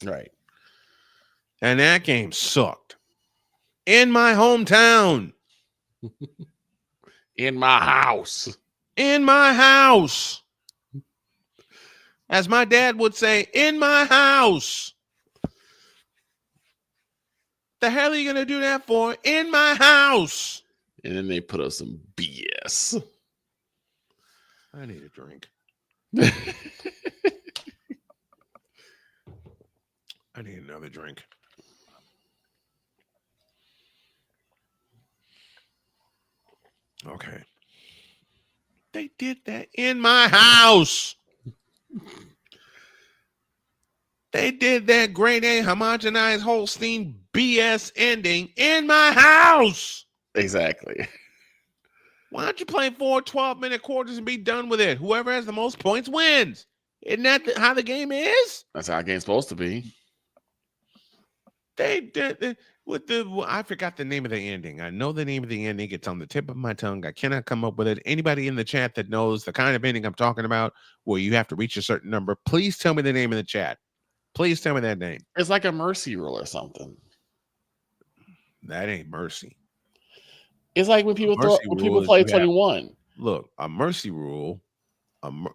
Right. And that game sucked. In my hometown. In my house. In my house. As my dad would say, in my house. The hell are you going to do that for? In my house. And then they put up some BS. I need a drink. I need another drink. Okay. They did that in my house. They did that grade A homogenized Holstein BS ending in my house. Exactly. Why don't you play 4 12-minute quarters and be done with it? Whoever has the most points wins. Isn't that how the game is? That's how the game's supposed to be. They did with I forgot the name of the ending. I know the name of the ending. It's on the tip of my tongue. I cannot come up with it. Anybody in the chat that knows the kind of ending I'm talking about, where you have to reach a certain number, please tell me the name in the chat. Please tell me that name. It's like a mercy rule or something. That ain't mercy. It's like when people play 21. Look, a mercy rule.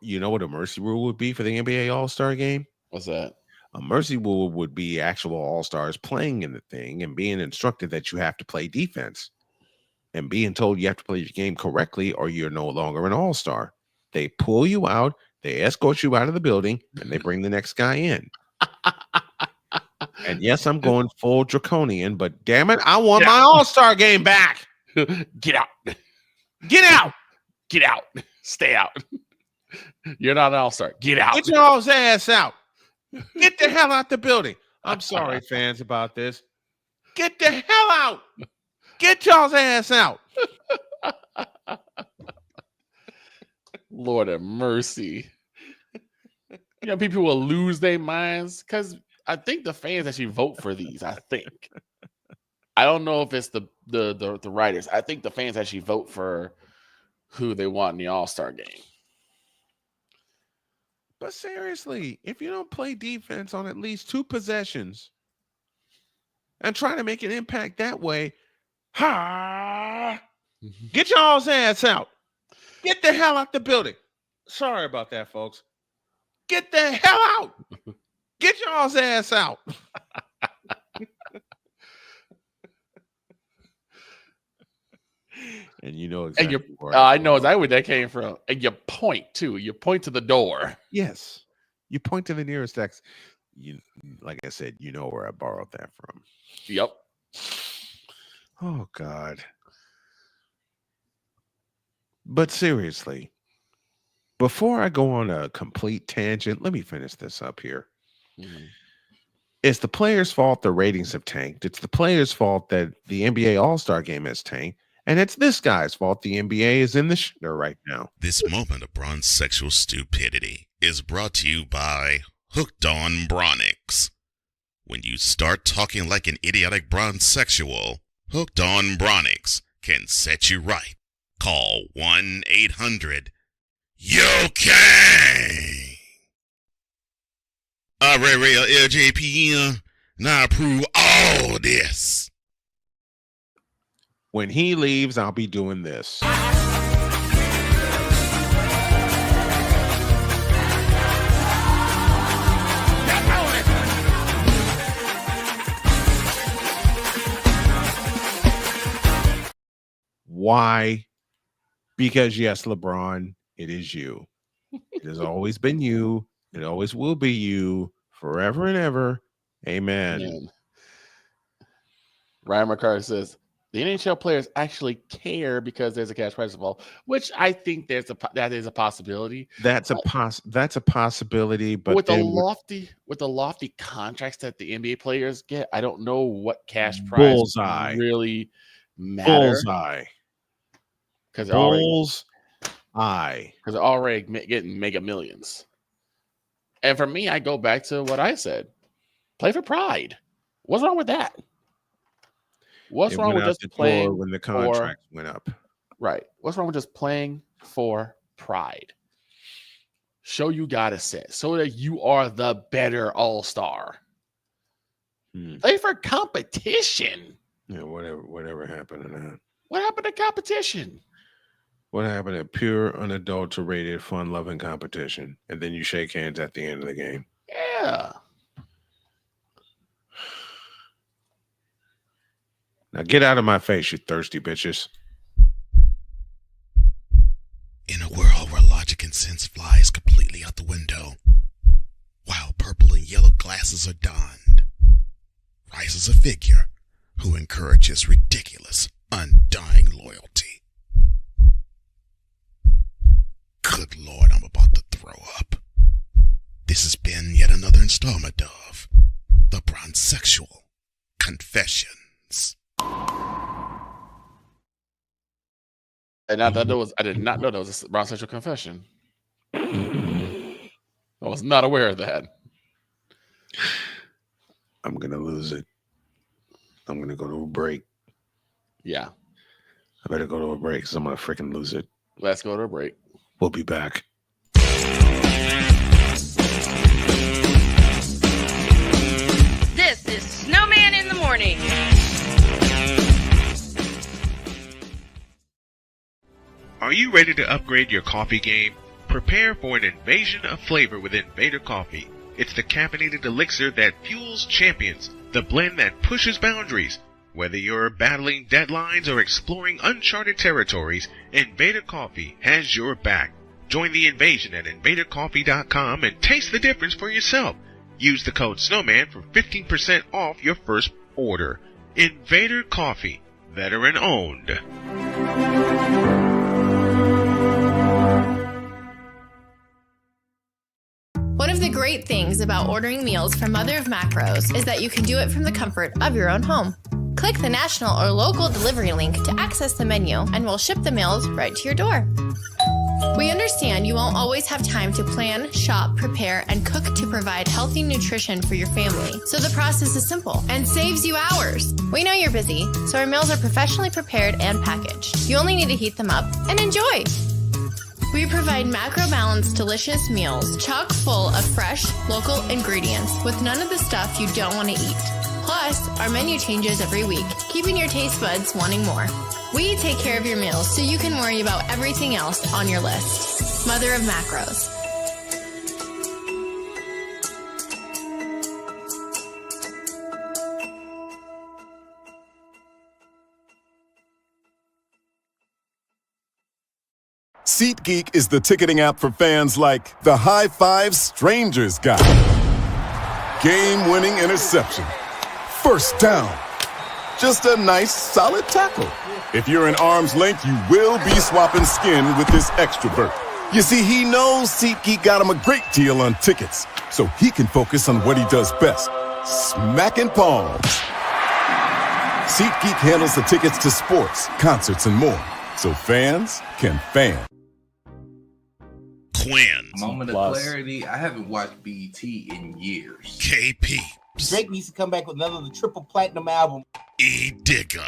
You know what a mercy rule would be for the NBA All-Star game? What's that? A mercy rule would be actual All-Stars playing in the thing and being instructed that you have to play defense and being told you have to play your game correctly or you're no longer an All-Star. They pull you out, they escort you out of the building, and they bring the next guy in. And yes, I'm going full draconian, but damn it, I want my All-Star game back. Get out. Get out. Get out. Stay out. You're not an all-star. Get out. Get your ass out. Get the hell out the building. I'm sorry, fans, about this. Get the hell out. Get y'all's ass out. Lord have mercy. You know, people will lose their minds because I think the fans actually vote for these. I think. I don't know if it's the writers. I think the fans actually vote for who they want in the All-Star game. But seriously, if you don't play defense on at least 2 possessions and try to make an impact that way, get y'all's ass out. Get the hell out the building. Sorry about that, folks. Get the hell out. Get y'all's ass out. And you know exactly and I know exactly where that came from. And you point too. You point to the door. Yes. You point to the nearest exit. like I said, you know where I borrowed that from. Yep. Oh God. But seriously, before I go on a complete tangent, let me finish this up here. Mhm. It's the players' fault the ratings have tanked. It's the players' fault that the NBA All-Star game has tanked. And it's this guy's fault the NBA is in the shitter right now. This moment of bronze sexual stupidity is brought to you by Hooked on Bronix. When you start talking like an idiotic bronze sexual, Hooked on Bronix can set you right. Call 1-800-YOKAY. Real LJPM, now approve all this. When he leaves, I'll be doing this. Why? Because yes, LeBron, it is you. It has always been you. It always will be you forever and ever. Amen. Man. Ryan McCarthy says the NHL players actually care because there's a cash prize involved, which I think that is a possibility. That's a possibility, but with the lofty contracts that the NBA players get, I don't know what cash prize bullseye really matter. Bullseye. Because they're already getting mega millions. And for me, I go back to what I said: play for pride. What's wrong with that? What's wrong with just playing when the contract went up? Right. What's wrong with just playing for pride? Show you got a set so that you are the better all-star. Play for competition. Yeah, whatever happened to that? What happened to competition? What happened to pure, unadulterated, fun-loving competition? And then you shake hands at the end of the game. Yeah. Now get out of my face, you thirsty bitches. In a world where logic and sense flies completely out the window, while purple and yellow glasses are donned, rises a figure who encourages ridiculous, undying loyalty. Good Lord, I'm about to throw up. This has been yet another installment of The Bronzexual Confessions. I did not know that was a Bronzexual confession. I was not aware of that. I'm going to lose it. I'm going to go to a break. Yeah. I better go to a break because I'm going to freaking lose it. Let's go to a break. We'll be back. This is Snowman in the Morning. Are you ready to upgrade your coffee game? Prepare for an invasion of flavor with Invader Coffee. It's the caffeinated elixir that fuels champions, the blend that pushes boundaries. Whether you're battling deadlines or exploring uncharted territories, Invader Coffee has your back. Join the invasion at invadercoffee.com and taste the difference for yourself. Use the code SNOWMAN for 15% off your first order. Invader Coffee, veteran owned. One of the great things about ordering meals from Mother of Macros is that you can do it from the comfort of your own home. Click the national or local delivery link to access the menu, and we'll ship the meals right to your door. We understand you won't always have time to plan, shop, prepare, and cook to provide healthy nutrition for your family, so the process is simple and saves you hours. We know you're busy, so our meals are professionally prepared and packaged. You only need to heat them up and enjoy. We provide macro-balanced, delicious meals chock full of fresh, local ingredients with none of the stuff you don't want to eat. Plus, our menu changes every week, keeping your taste buds wanting more. We take care of your meals so you can worry about everything else on your list. Mother of Macros. SeatGeek is the ticketing app for fans like the High Five Strangers guy game-winning interception. First down. Just a nice, solid tackle. If you're in arm's length, you will be swapping skin with this extrovert. You see, he knows SeatGeek got him a great deal on tickets, so he can focus on what he does best, smacking palms. SeatGeek handles the tickets to sports, concerts, and more, so fans can fan. Quinn. Moment of clarity. I haven't watched BT in years. KP. Drake needs to come back with another triple platinum album. E Digger.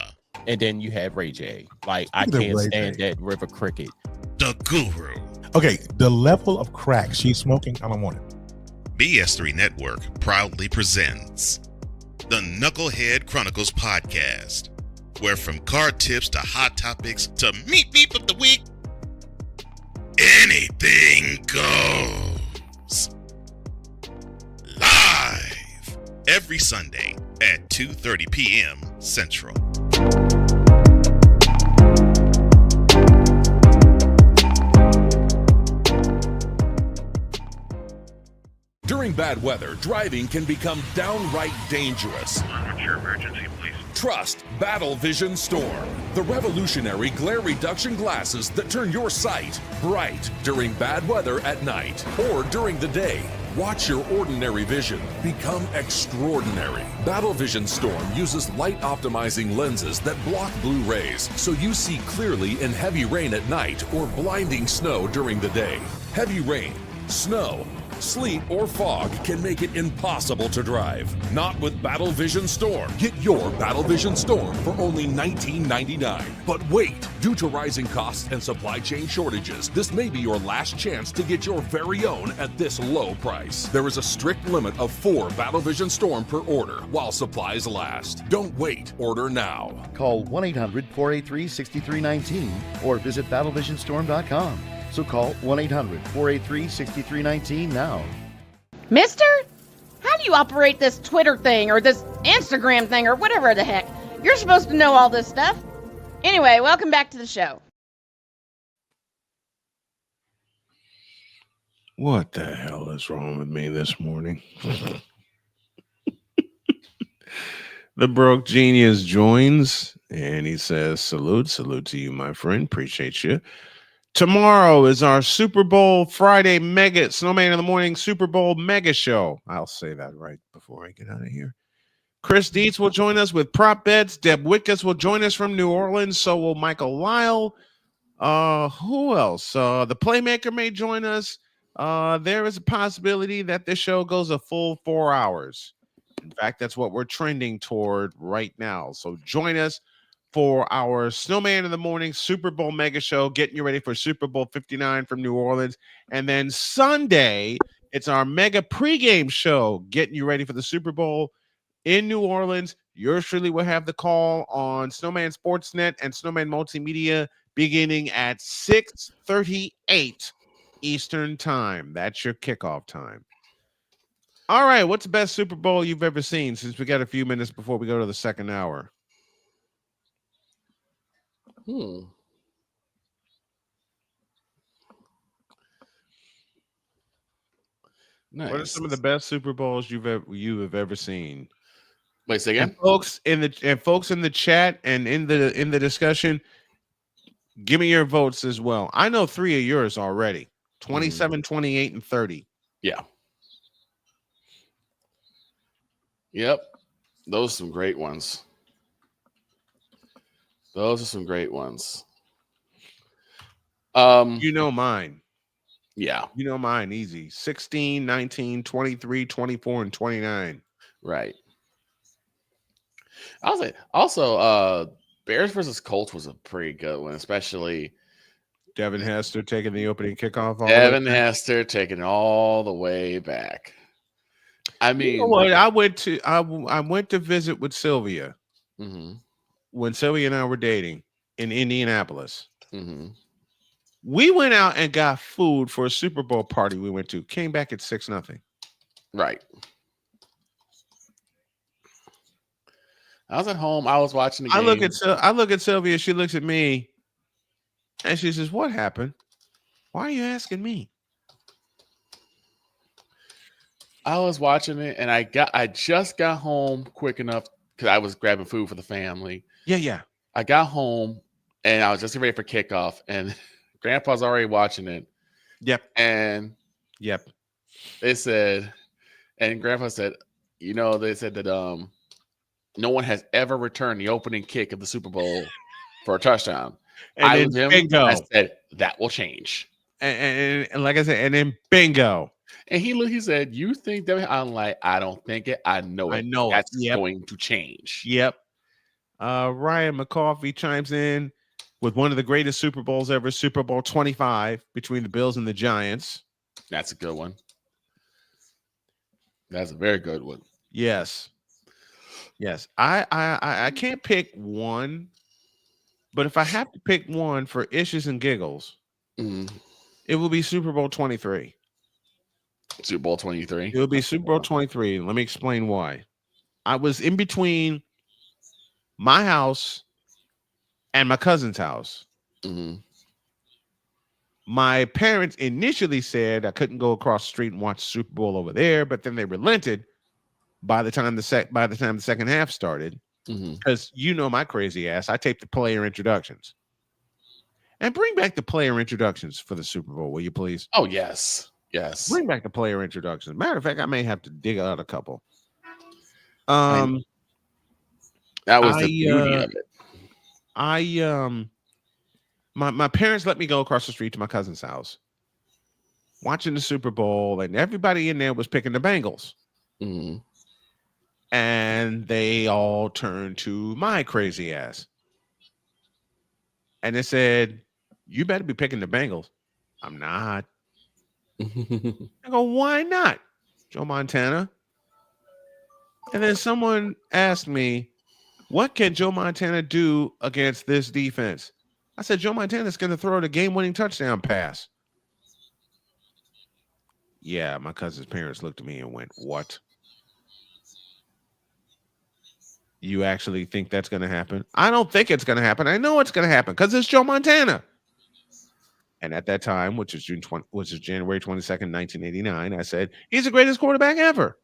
And then you have Ray J. Like, I can't stand that River Cricket. The Guru. Okay, the level of crack she's smoking, I don't want it. BS3 Network proudly presents the Knucklehead Chronicles podcast, where from card tips to hot topics to meat beef of the week, anything goes. Live every Sunday at 2:30 p.m. Central. During bad weather, driving can become downright dangerous. What's your emergency, please? Trust Battle Vision Storm, the revolutionary glare reduction glasses that turn your sight bright during bad weather at night or during the day. Watch your ordinary vision become extraordinary. Battle Vision Storm uses light optimizing lenses that block blue rays, so you see clearly in heavy rain at night or blinding snow during the day. Heavy rain, snow, sleet, or fog can make it impossible to drive. Not with Battle Vision Storm. Get your Battle Vision Storm for only $19.99. But wait, due to rising costs and supply chain shortages, this may be your last chance to get your very own at this low price. There is a strict limit of 4 Battle Vision Storm per order while supplies last. Don't wait, order now. Call 1-800-483-6319 or visit battlevisionstorm.com. So call 1-800-483-6319 now. Mister, how do you operate this Twitter thing or this Instagram thing or whatever the heck? You're supposed to know all this stuff. Anyway, welcome back to the show. What the hell is wrong with me this morning? The Broke Genius joins and he says, salute to you, my friend. Appreciate you. Tomorrow is our Super Bowl Friday Mega Snowman in the Morning Super Bowl Mega Show. I'll say that right before I get out of here. Chris Dietz will join us with prop bets. Deb Witkus will join us from New Orleans. So will Michael Lyle. Who else? The Playmaker may join us. There is a possibility that this show goes a full 4 hours. In fact, that's what we're trending toward right now. So join us for our Snowman in the Morning Super Bowl Mega Show, getting you ready for Super Bowl 59 from New Orleans. And then Sunday, it's our mega pregame show, getting you ready for the Super Bowl in New Orleans. Yours truly will have the call on Snowman Sportsnet and Snowman Multimedia beginning at 6:38 Eastern Time. That's your kickoff time. All right, what's the best Super Bowl you've ever seen, since we got a few minutes before we go to the second hour? Nice. What are some of the best Super Bowls you have ever seen? Wait, say again. And folks in the chat and in the discussion, give me your votes as well. I know 3 of yours already. 27, 28, and 30. Yeah. Yep. Those are some great ones. Those are some great ones. You know mine. Yeah. You know mine easy. 16, 19, 23, 24, and 29. Right. I'll say also Bears versus Colts was a pretty good one, especially Devin Hester taking the opening kickoff. Devin Hester taking it all the way back. I mean, you know what? I went to visit with Sylvia when Sylvia and I were dating in Indianapolis. We went out and got food for a Super Bowl party we went to. Came back at 6-0. Right. I was at home. I was watching the game. I look at Sylvia. She looks at me, and she says, "What happened? Why are you asking me?" I was watching it, and I just got home quick enough because I was grabbing food for the family. Yeah. I got home, and I was just ready for kickoff, and Grandpa's already watching it. Yep. And yep. They said, and Grandpa said, they said that no one has ever returned the opening kick of the Super Bowl for a touchdown. And I then was him. bingo. I said that will change. And like I said, and then bingo. And he said, "You think that?" I'm like, "I don't think it. I know it. I know That's it. Yep. going to change." Yep. Ryan McCoffey chimes in with one of the greatest Super Bowls ever, Super Bowl 25 between the Bills and the Giants. That's a good one. That's a very good one. Yes. I can't pick one, but if I have to pick one for issues and giggles, it will be Super Bowl 23. Super Bowl 23. It will be Super Bowl 23. Let me explain why. I was in between my house and my cousin's house. My parents initially said I couldn't go across the street and watch the Super Bowl over there, but then they relented by the time the second half started. Because my crazy ass, I taped the player introductions. And bring back the player introductions for the Super Bowl, will you please? Oh, yes. Yes. Bring back the player introductions. Matter of fact, I may have to dig out a couple. That was the beauty of it. My parents let me go across the street to my cousin's house, watching the Super Bowl, and everybody in there was picking the Bengals. And they all turned to my crazy ass. And they said, "You better be picking the Bengals." I'm not. I go, "Why not, Joe Montana?" And then someone asked me, "What can Joe Montana do against this defense?" I said, "Joe Montana's going to throw the game-winning touchdown pass." Yeah, my cousin's parents looked at me and went, "What? You actually think that's going to happen?" I don't think it's going to happen. I know it's going to happen because it's Joe Montana. And at that time, which is January 22nd, 1989, I said, "He's the greatest quarterback ever."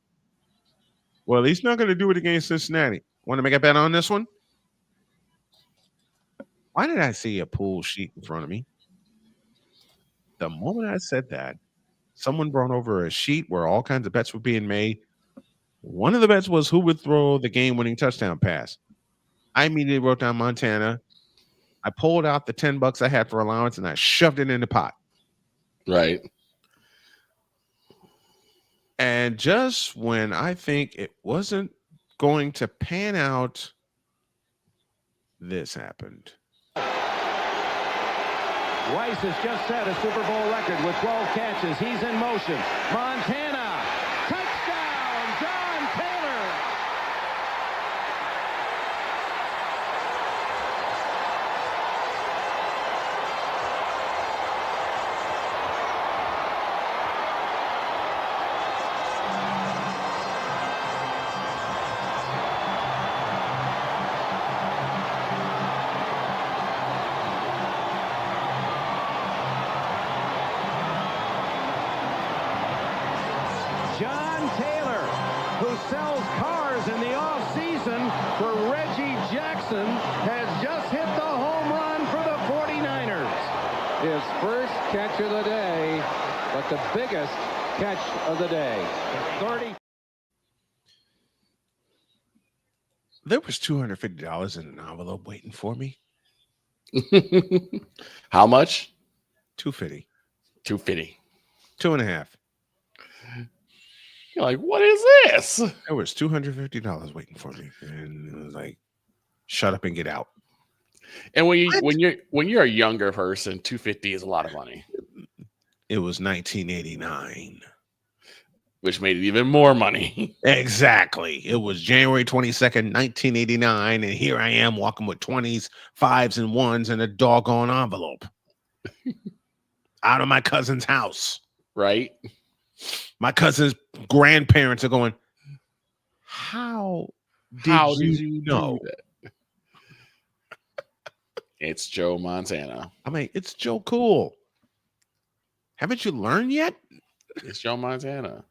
Well, he's not going to do it against Cincinnati. Want to make a bet on this one? Why did I see a pool sheet in front of me? The moment I said that, someone brought over a sheet where all kinds of bets were being made. One of the bets was who would throw the game-winning touchdown pass. I immediately wrote down Montana. I pulled out the $10 I had for allowance and I shoved it in the pot. Right. And just when I think it wasn't going to pan out, this happened. Rice has just set a Super Bowl record with 12 catches. He's in motion. Montana, touchdown, John Taylor. John Taylor, who sells cars in the off-season for Reggie Jackson, has just hit the home run for the 49ers. His first catch of the day, but the biggest catch of the day. 30. There was $250 in an envelope waiting for me. How much? $250. $250. 2.5. You're like, what is this? There was $250 waiting for me, and it was like, shut up and get out. And when you're a younger person, $250 is a lot of money. It was 1989, which made it even more money. Exactly. It was January 22nd, 1989, and here I am walking with 20s, 5s, and 1s in a doggone envelope out of my cousin's house. Right. My cousin's grandparents are going, How did you know? That? It's Joe Montana. I mean, it's Joe Cool. Haven't you learned yet? It's Joe Montana.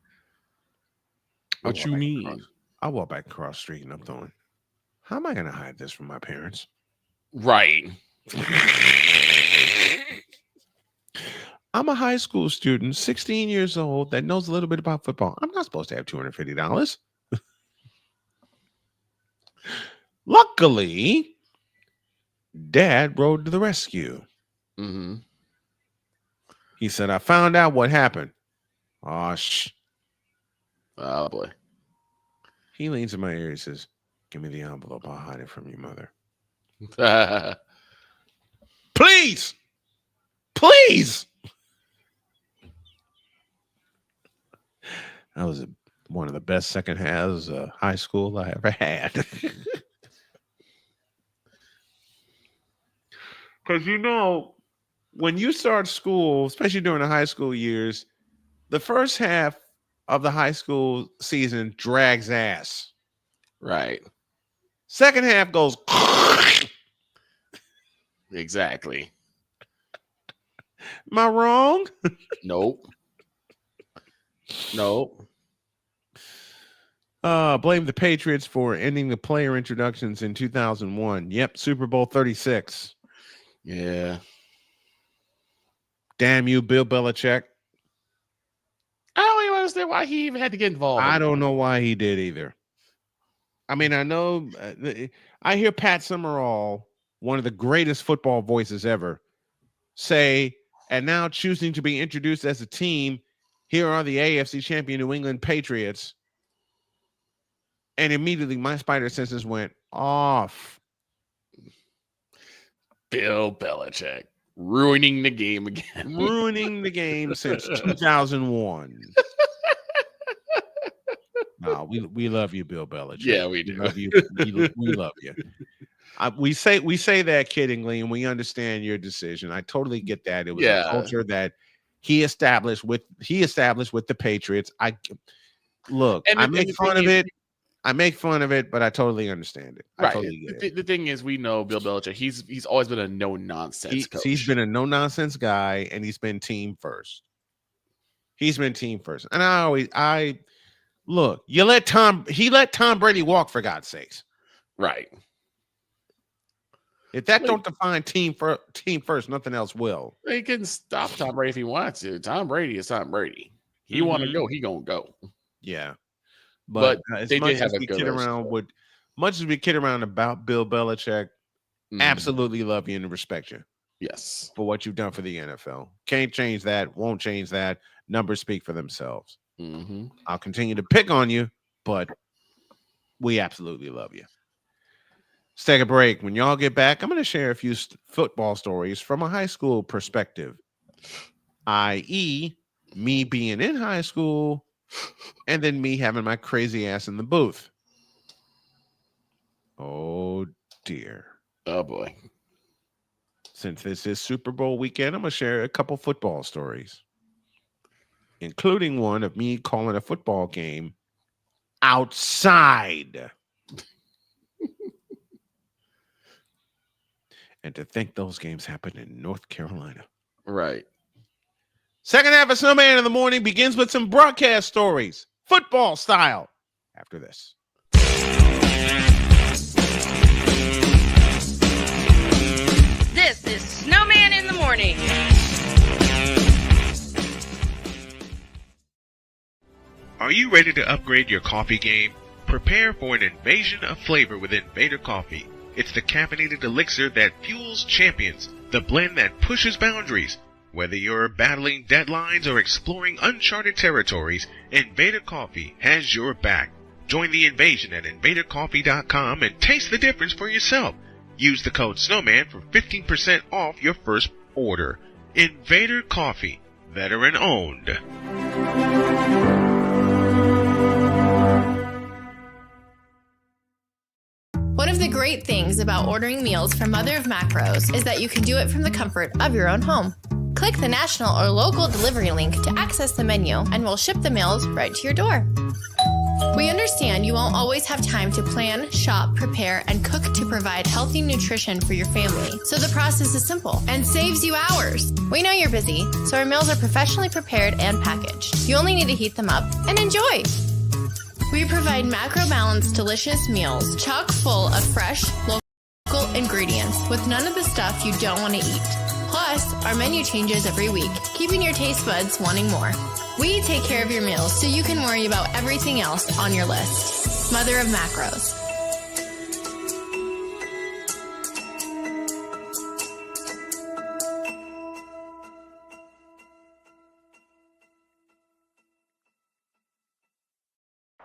What you mean? I walk back across the street and I'm going, how am I going to hide this from my parents? Right. I'm a high school student, 16 years old, that knows a little bit about football. I'm not supposed to have $250. Luckily, Dad rode to the rescue. Mm-hmm. He said, I found out what happened. Oh boy. He leans in my ear. He says, give me the envelope. I'll hide it from your mother. Please. Please. That was one of the best second halves of high school I ever had. Because, when you start school, especially during the high school years, the first half of the high school season drags ass. Right. Second half goes. Exactly. Am I wrong? Nope. Blame the Patriots for ending the player introductions in 2001. Yep, Super Bowl 36. Yeah. Damn you, Bill Belichick. I don't even understand why he even had to get involved. I don't know why he did either. I mean, I know I hear Pat Summerall, one of the greatest football voices ever, say, and now choosing to be introduced as a team, here are the AFC champion New England Patriots. And immediately my spider senses went off. Bill Belichick ruining the game again. Ruining the game since 2001. No, we love you, Bill Belichick. Yeah, we do. We love you. We love you. We say that kiddingly, and we understand your decision. I totally get that. It was a culture that he established with the Patriots. I make fun of it. I make fun of it, but I totally understand it. I totally get it. The thing is, we know Bill Belichick. He's always been a no nonsense coach. He's been a no nonsense guy, and he's been team first. And I look. He let Tom Brady walk, for God's sakes. Right. If that don't define team first, nothing else will. He can stop Tom Brady if he wants to. Tom Brady is Tom Brady. He want to go, he gonna go. Yeah. But as they much did have as a we good kid around about Bill Belichick, absolutely love you and respect you. Yes. For what you've done for the NFL. Can't change that. Won't change that. Numbers speak for themselves. Mm-hmm. I'll continue to pick on you, but we absolutely love you. Let's take a break. When y'all get back, I'm going to share a few football stories from a high school perspective, i.e., me being in high school and then me having my crazy ass in the booth. Oh, dear. Oh, boy. Since this is Super Bowl weekend, I'm going to share a couple football stories, including one of me calling a football game outside. And to think those games happened in North Carolina. Right. Second half of Snowman in the Morning begins with some broadcast stories, football style, after this. This is Snowman in the Morning. Are you ready to upgrade your coffee game? Prepare for an invasion of flavor with Invader Coffee. It's the caffeinated elixir that fuels champions, the blend that pushes boundaries. Whether you're battling deadlines or exploring uncharted territories, Invader Coffee has your back. Join the invasion at invadercoffee.com and taste the difference for yourself. Use the code SNOWMAN for 15% off your first order. Invader Coffee, veteran owned. One of the great things about ordering meals from Mother of Macros is that you can do it from the comfort of your own home. Click the national or local delivery link to access the menu, and we'll ship the meals right to your door. We understand you won't always have time to plan, shop, prepare, and cook to provide healthy nutrition for your family, so the process is simple and saves you hours. We know you're busy, so our meals are professionally prepared and packaged. You only need to heat them up and enjoy. We provide macro-balanced, delicious meals chock full of fresh, local ingredients with none of the stuff you don't want to eat. Plus, our menu changes every week, keeping your taste buds wanting more. We take care of your meals so you can worry about everything else on your list. Mother of Macros.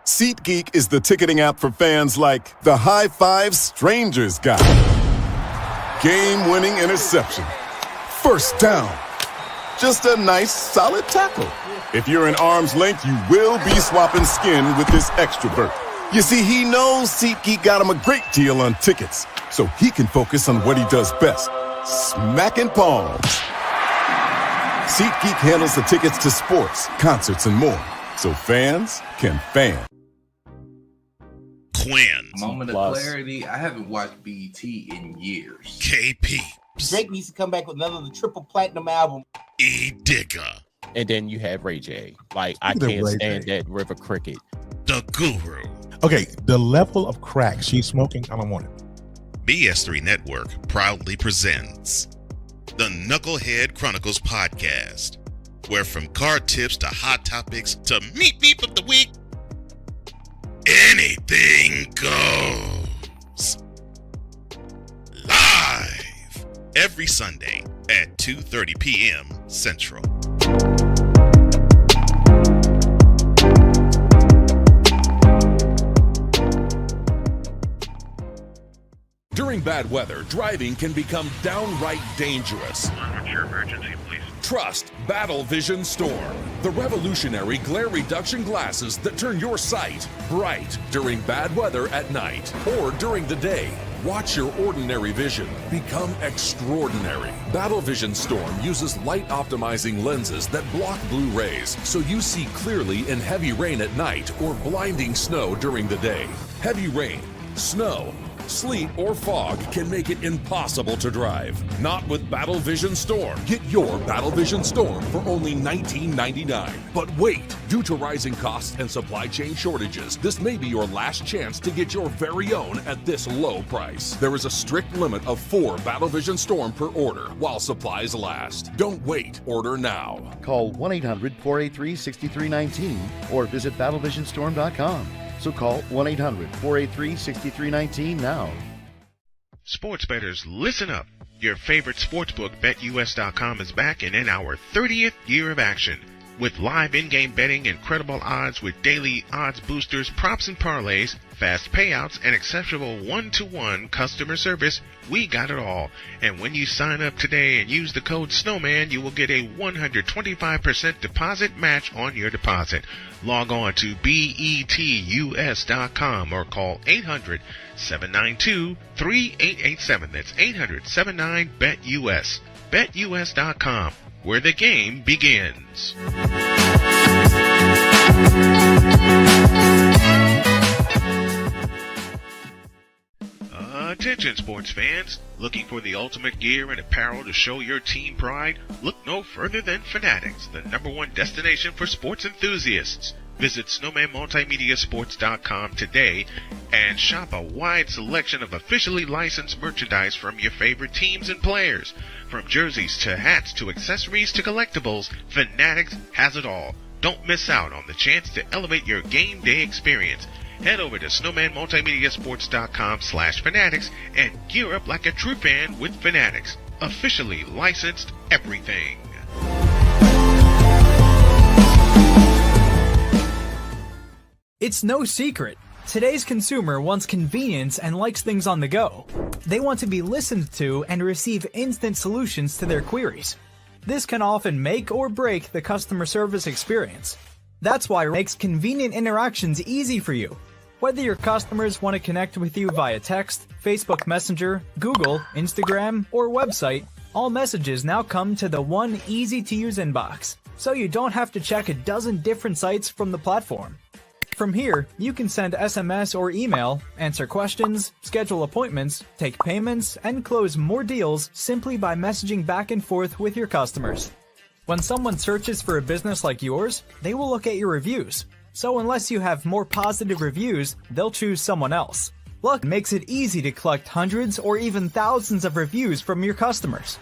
SeatGeek is the ticketing app for fans like the High Five Strangers guy. Game-winning interception. First down. Just a nice, solid tackle. If you're in arm's length, you will be swapping skin with this extrovert. You see, he knows SeatGeek got him a great deal on tickets, so he can focus on what he does best, smacking palms. SeatGeek handles the tickets to sports, concerts, and more, so fans can fan. Quinn. Moment of clarity. I haven't watched BT in years. KP. Drake needs to come back with another triple platinum album. E. Digger. And then you have Ray J. Like, I can't stand that River Cricket. The Guru. Okay, the level of crack she's smoking, I don't want it. BS3 Network proudly presents the Knucklehead Chronicles podcast, where from card tips to hot topics to meep of the week, anything goes. Live every Sunday at 2:30 p.m. Central. During bad weather, driving can become downright dangerous. What's your emergency, please? Trust Battle Vision Storm, the revolutionary glare reduction glasses that turn your sight bright during bad weather at night or during the day. Watch your ordinary vision become extraordinary. Battle Vision Storm uses light optimizing lenses that block blue rays so you see clearly in heavy rain at night or blinding snow during the day. Heavy rain, snow, sleet, or fog can make it impossible to drive. Not with Battle Vision Storm. Get your Battle Vision Storm for only $19.99. But wait, due to rising costs and supply chain shortages, this may be your last chance to get your very own at this low price. There is a strict limit of 4 Battle Vision Storm per order while supplies last. Don't wait, order now. Call 1-800-483-6319 or visit battlevisionstorm.com. So call 1-800-483-6319 now. Sports bettors, listen up. Your favorite sportsbook, BetUS.com, is back and in our 30th year of action. With live in-game betting, incredible odds with daily odds boosters, props and parlays, fast payouts, and exceptional one-to-one customer service, we got it all. And when you sign up today and use the code Snowman, you will get a 125% deposit match on your deposit. Log on to BETUS.com or call 800-792-3887. That's 800-79-BET-US. BetUS.com, where the game begins. Attention sports fans, looking for the ultimate gear and apparel to show your team pride? Look no further than Fanatics, the #1 destination for sports enthusiasts. Visit SnowmanMultimediaSports.com today and shop a wide selection of officially licensed merchandise from your favorite teams and players. From jerseys to hats to accessories to collectibles, Fanatics has it all. Don't miss out on the chance to elevate your game day experience. Head over to SnowmanMultimediaSports.com/Fanatics and gear up like a true fan with Fanatics. Officially licensed everything. It's no secret. Today's consumer wants convenience and likes things on the go. They want to be listened to and receive instant solutions to their queries. This can often make or break the customer service experience. That's why it makes convenient interactions easy for you. Whether your customers want to connect with you via text, Facebook Messenger, Google, Instagram, or website, all messages now come to the one easy-to-use inbox, so you don't have to check a dozen different sites from the platform. From here, you can send SMS or email, answer questions, schedule appointments, take payments, and close more deals simply by messaging back and forth with your customers. When someone searches for a business like yours, they will look at your reviews. So unless you have more positive reviews, they'll choose someone else. Luck makes it easy to collect hundreds or even thousands of reviews from your customers.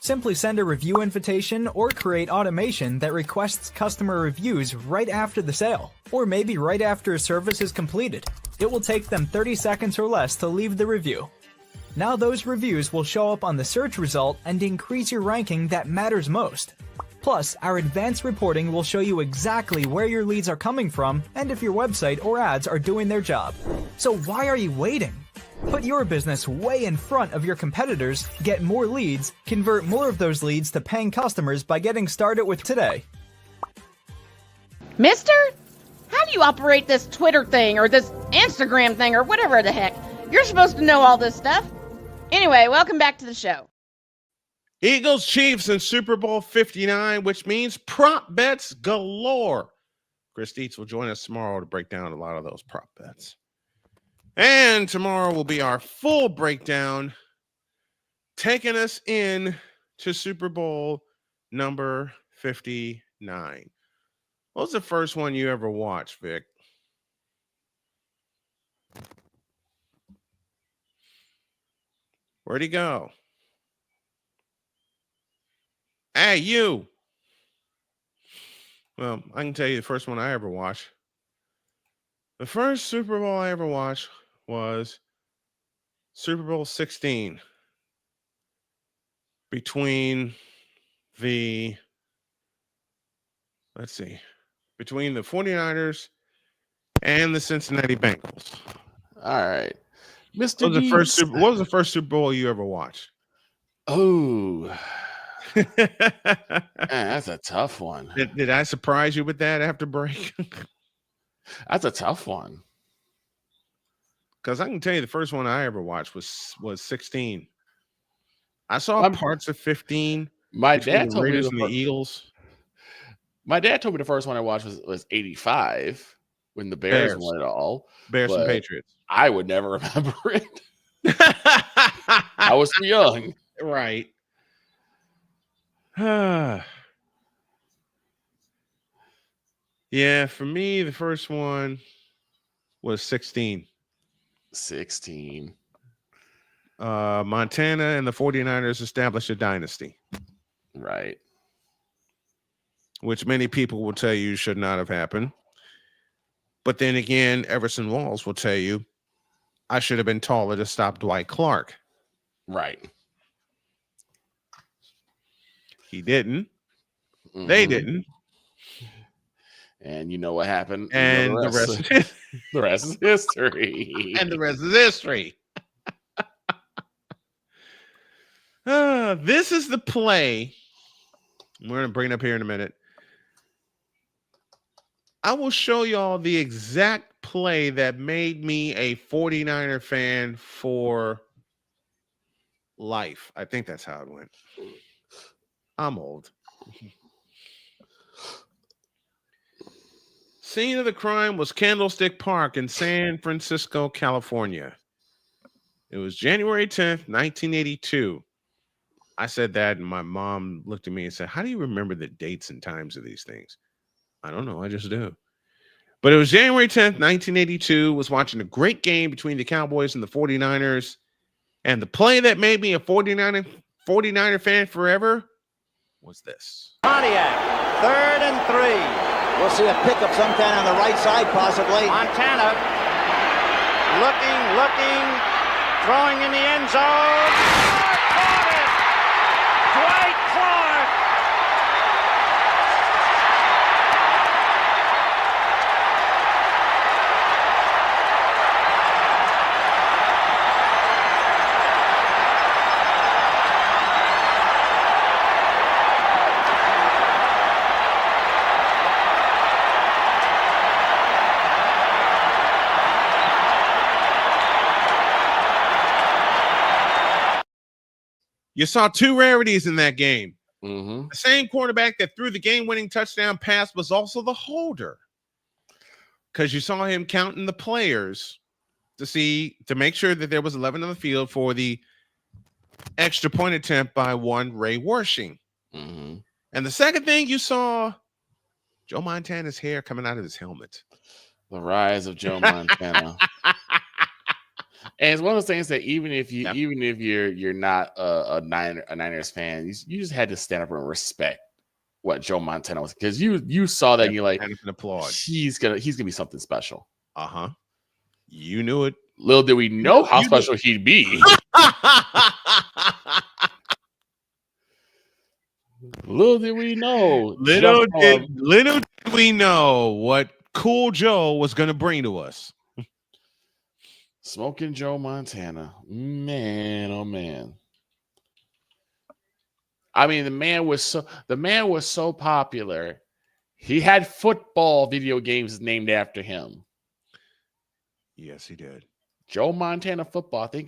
Simply send a review invitation or create automation that requests customer reviews right after the sale, or maybe right after a service is completed. It will take them 30 seconds or less to leave the review. Now those reviews will show up on the search result and increase your ranking that matters most. Plus, our advanced reporting will show you exactly where your leads are coming from and if your website or ads are doing their job. So why are you waiting? Put your business way in front of your competitors, get more leads, convert more of those leads to paying customers by getting started with today. Mister, how do you operate this Twitter thing or this Instagram thing or whatever the heck? You're supposed to know all this stuff. Anyway, welcome back to the show. Eagles, Chiefs, and Super Bowl 59, which means prop bets galore. Chris Dietz will join us tomorrow to break down a lot of those prop bets. And tomorrow will be our full breakdown, taking us in to Super Bowl number 59. What was the first one you ever watched, Vic? Where'd he go? Hey, you. Well, I can tell you the first one I ever watched. The first Super Bowl I ever watched was Super Bowl 16 between the 49ers and the Cincinnati Bengals. All right. Mr. What was the first Super Bowl you ever watched? Oh, man, that's a tough one. Did I surprise you with that after break? That's a tough one. Because I can tell you the first one I ever watched was 16. I saw parts of 15. My dad told me the Eagles. My dad told me the first one I watched was 85 when the Bears won it all. Bears and Patriots. I would never remember it. I was too young. Right. Yeah, for me, the first one was 16. 16. Montana and the 49ers established a dynasty. Right. Which many people will tell you should not have happened. But then again, Everson Walls will tell you, I should have been taller to stop Dwight Clark. Right. He didn't. Mm-hmm. They didn't. And you know what happened? And the rest is history. And the rest is history. This is the play. We're going to bring it up here in a minute. I will show y'all the exact play that made me a 49er fan for life. I think that's how it went. I'm old. Scene of the crime was Candlestick Park in San Francisco, California. It was January 10th, 1982. I said that, and my mom looked at me and said, how do you remember the dates and times of these things? I don't know. I just do. But it was January 10th, 1982. Was watching a great game between the Cowboys and the 49ers. And the play that made me a 49er fan forever was this. Pontiac, 3rd and 3. We'll see a pickup sometime on the right side, possibly. Montana looking, throwing in the end zone. Caught it! Dwight Clark! You saw two rarities in that game. Mm-hmm. The same quarterback that threw the game-winning touchdown pass was also the holder, because you saw him counting the players to make sure that there was 11 on the field for the extra point attempt by one Ray Wershing. Mm-hmm. And the second thing you saw Joe Montana's hair coming out of his helmet. The rise of Joe Montana. And it's one of those things that even if you're not a Niners fan, you just had to stand up and respect what Joe Montana was, because you saw that and you're like, applaud. He's gonna be something special. You knew it. Little did we know how special he'd be. Little did we know. Little did we know what Cool Joe was going to bring to us. Smoking Joe Montana. Man, oh man. I mean, the man was so popular. He had football video games named after him. Yes, he did. Joe Montana football. I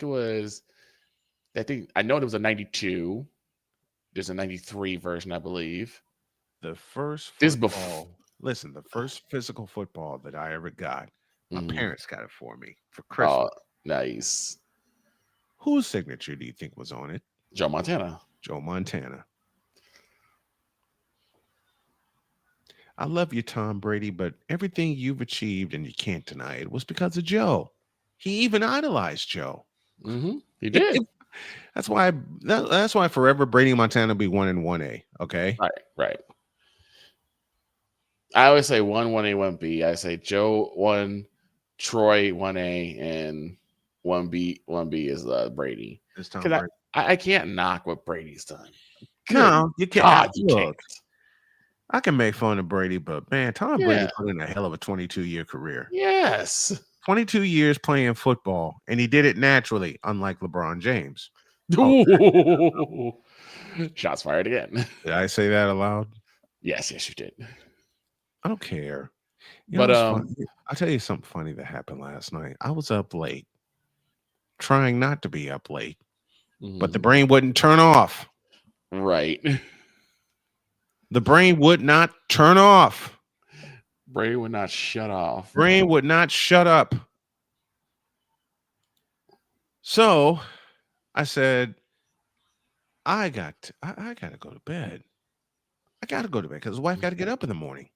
know there was a 92. There's a 93 version, I believe. The first football. Listen, the first physical football that I ever got, my parents got it for me for Christmas. Oh, nice. Whose signature do you think was on it? Joe Montana. Joe Montana. I love you, Tom Brady, but everything you've achieved, and you can't deny it, was because of Joe. He even idolized Joe. He did. That's why forever Brady and Montana will be 1 and 1A. Okay. Right. I always say 1, 1A, 1B. I say Joe 1, Troy 1A, and 1B is Brady. It's Tom Brady. I can't knock what Brady's done. No, you can't. God, you can't. I can make fun of Brady, but man, Tom Brady put in a hell of a 22-year career. Yes. 22 years playing football, and he did it naturally, unlike LeBron James. Shots fired again. Did I say that aloud? Yes, you did. I don't care. But I'll tell you something funny that happened last night. I was up late, trying not to be up late, but the brain wouldn't turn off. Right. The brain would not turn off. Brain would not shut off. Brain would not shut up. So I said, I got to go to bed. I got to go to bed because the wife got to get up in the morning.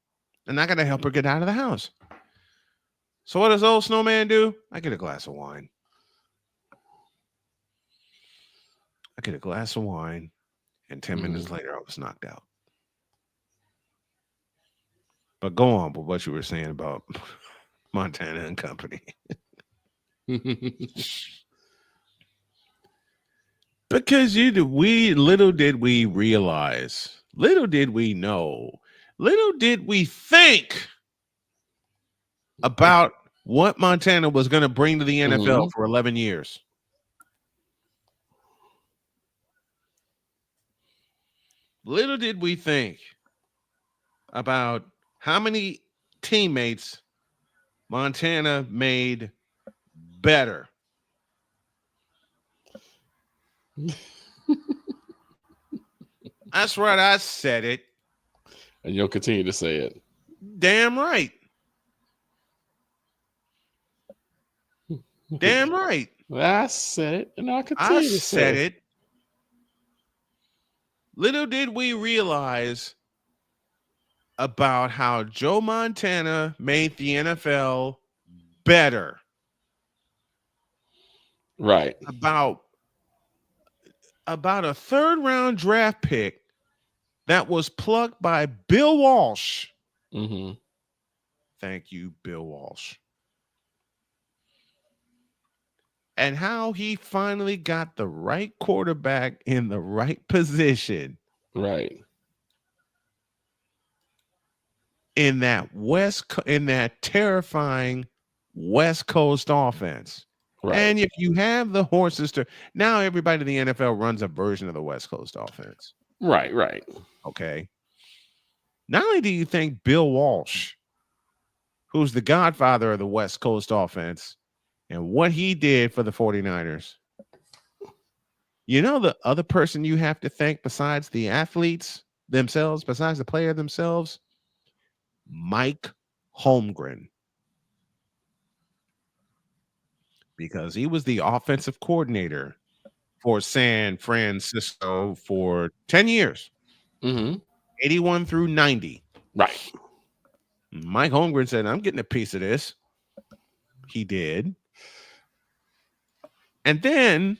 And I got to help her get out of the house. So what does old Snowman do? I get a glass of wine. And 10 minutes later, I was knocked out. But go on with what you were saying about Montana and company. Because little did we realize, little did we know, little did we think about what Montana was going to bring to the NFL for 11 years. Little did we think about how many teammates Montana made better. That's right, I said it. And you'll continue to say it. Damn right. Damn right. I said it, and I'll continue to say it. Little did we realize about how Joe Montana made the NFL better. Right. About a third-round draft pick that was plucked by Bill Walsh. Thank you, Bill Walsh. And how he finally got the right quarterback in the right position. Right. In that terrifying West Coast offense. Right. And if you have the horses now everybody in the NFL runs a version of the West Coast offense. Right. Okay. Not only do you think Bill Walsh, who's the godfather of the West Coast offense, and what he did for the 49ers, you know the other person you have to thank besides the athletes themselves, besides the player themselves? Mike Holmgren. Because he was the offensive coordinator for San Francisco for 10 years. 81 through 90. Right. Mike Holmgren said, I'm getting a piece of this. He did. And then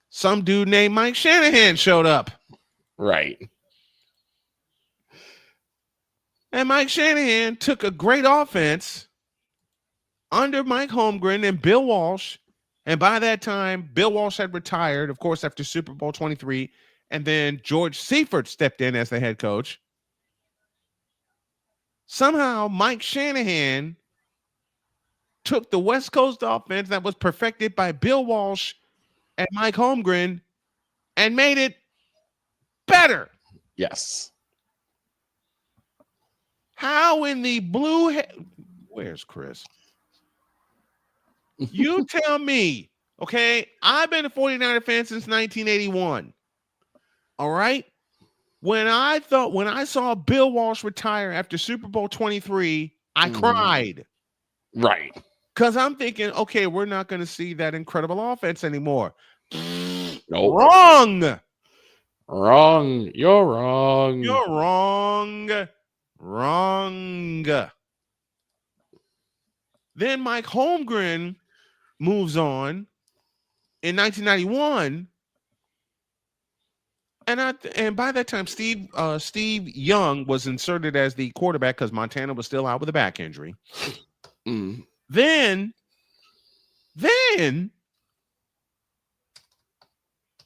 some dude named Mike Shanahan showed up. Right. And Mike Shanahan took a great offense under Mike Holmgren and Bill Walsh. And by that time, Bill Walsh had retired, of course, after Super Bowl 23. And then George Seifert stepped in as the head coach. Somehow, Mike Shanahan took the West Coast offense that was perfected by Bill Walsh and Mike Holmgren and made it better. Yes. How in the blue... Where's Chris? You tell me, okay? I've been a 49er fan since 1981. All right? When I saw Bill Walsh retire after Super Bowl 23, I cried. Right. Because I'm thinking, okay, we're not going to see that incredible offense anymore. Nope. Wrong. Wrong. You're wrong. You're wrong. Wrong. Then Mike Holmgren moves on in 1991. And by that time, Steve Young was inserted as the quarterback because Montana was still out with a back injury. Then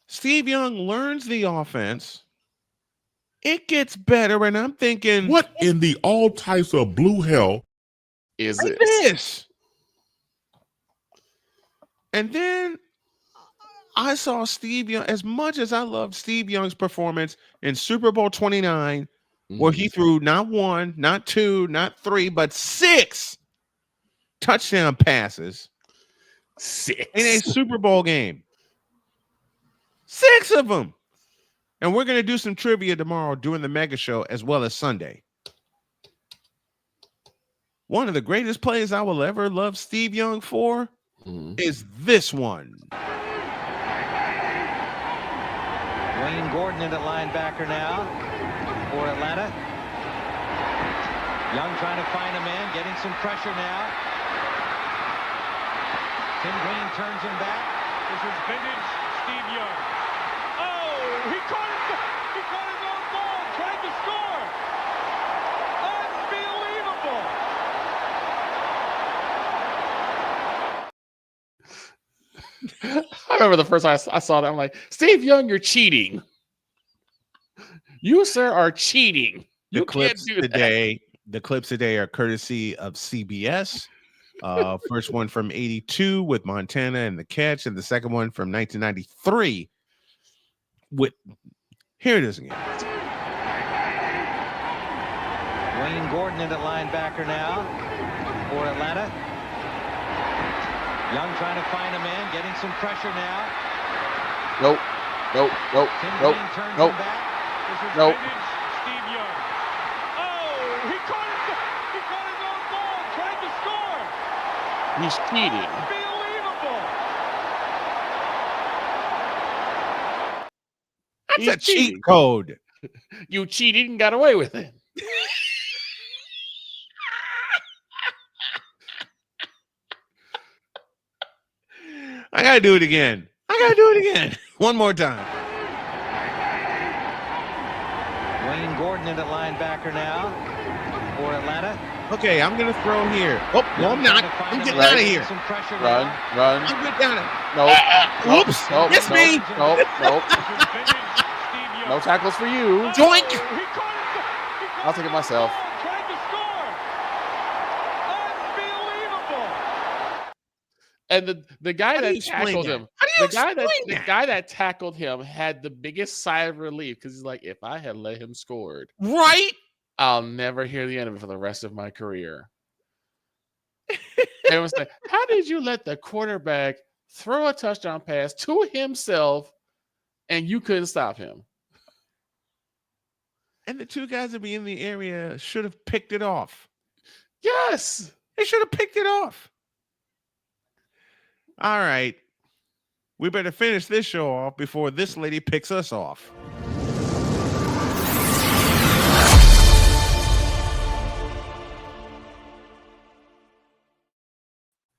Steve Young learns the offense. It gets better, and I'm thinking, what in the all types of blue hell is this? And then I saw Steve Young, as much as I loved Steve Young's performance in Super Bowl 29, where he threw not 1, not 2, not 3, but 6 touchdown passes. 6 in a Super Bowl game. 6 of them. And we're going to do some trivia tomorrow during the mega show as well as Sunday. One of the greatest plays I will ever love Steve Young for is this one. Wayne Gordon into linebacker now for Atlanta. Young trying to find a man, getting some pressure now. Tim Green turns him back. This is vintage Steve Young. Oh, he caught his own ball, tried to score. Unbelievable. I remember the first time I saw that, I'm like, Steve Young, you're cheating. You, sir, are cheating. You can't do that. The clips today are courtesy of CBS. First one from 82 with Montana and the catch, and the second one from 1993 with, here it is again. Wayne Gordon into linebacker now for Atlanta. Young trying to find a man, getting some pressure now. Nope. Tim Green turns him back. This is vintage Steve Young. Oh, he caught his own ball, tried to score. He's cheating. Unbelievable. That's a cheat code. You cheated and got away with it. I gotta do it again. One more time. Wayne Gordon into linebacker now for Atlanta. Okay, I'm gonna throw here. Oh, no, I'm not. I'm getting out of here. Run. I'm good down it. Oops. Miss me. Nope. No tackles for you. Joink. I'll take it myself. And the guy that tackled him, the guy that tackled him had the biggest sigh of relief because he's like, if I had let him scored, right, I'll never hear the end of it for the rest of my career. It was like, how did you let the quarterback throw a touchdown pass to himself and you couldn't stop him? And the two guys that be in the area should have picked it off. Yes, they should have picked it off. All right. We better finish this show off before this lady picks us off.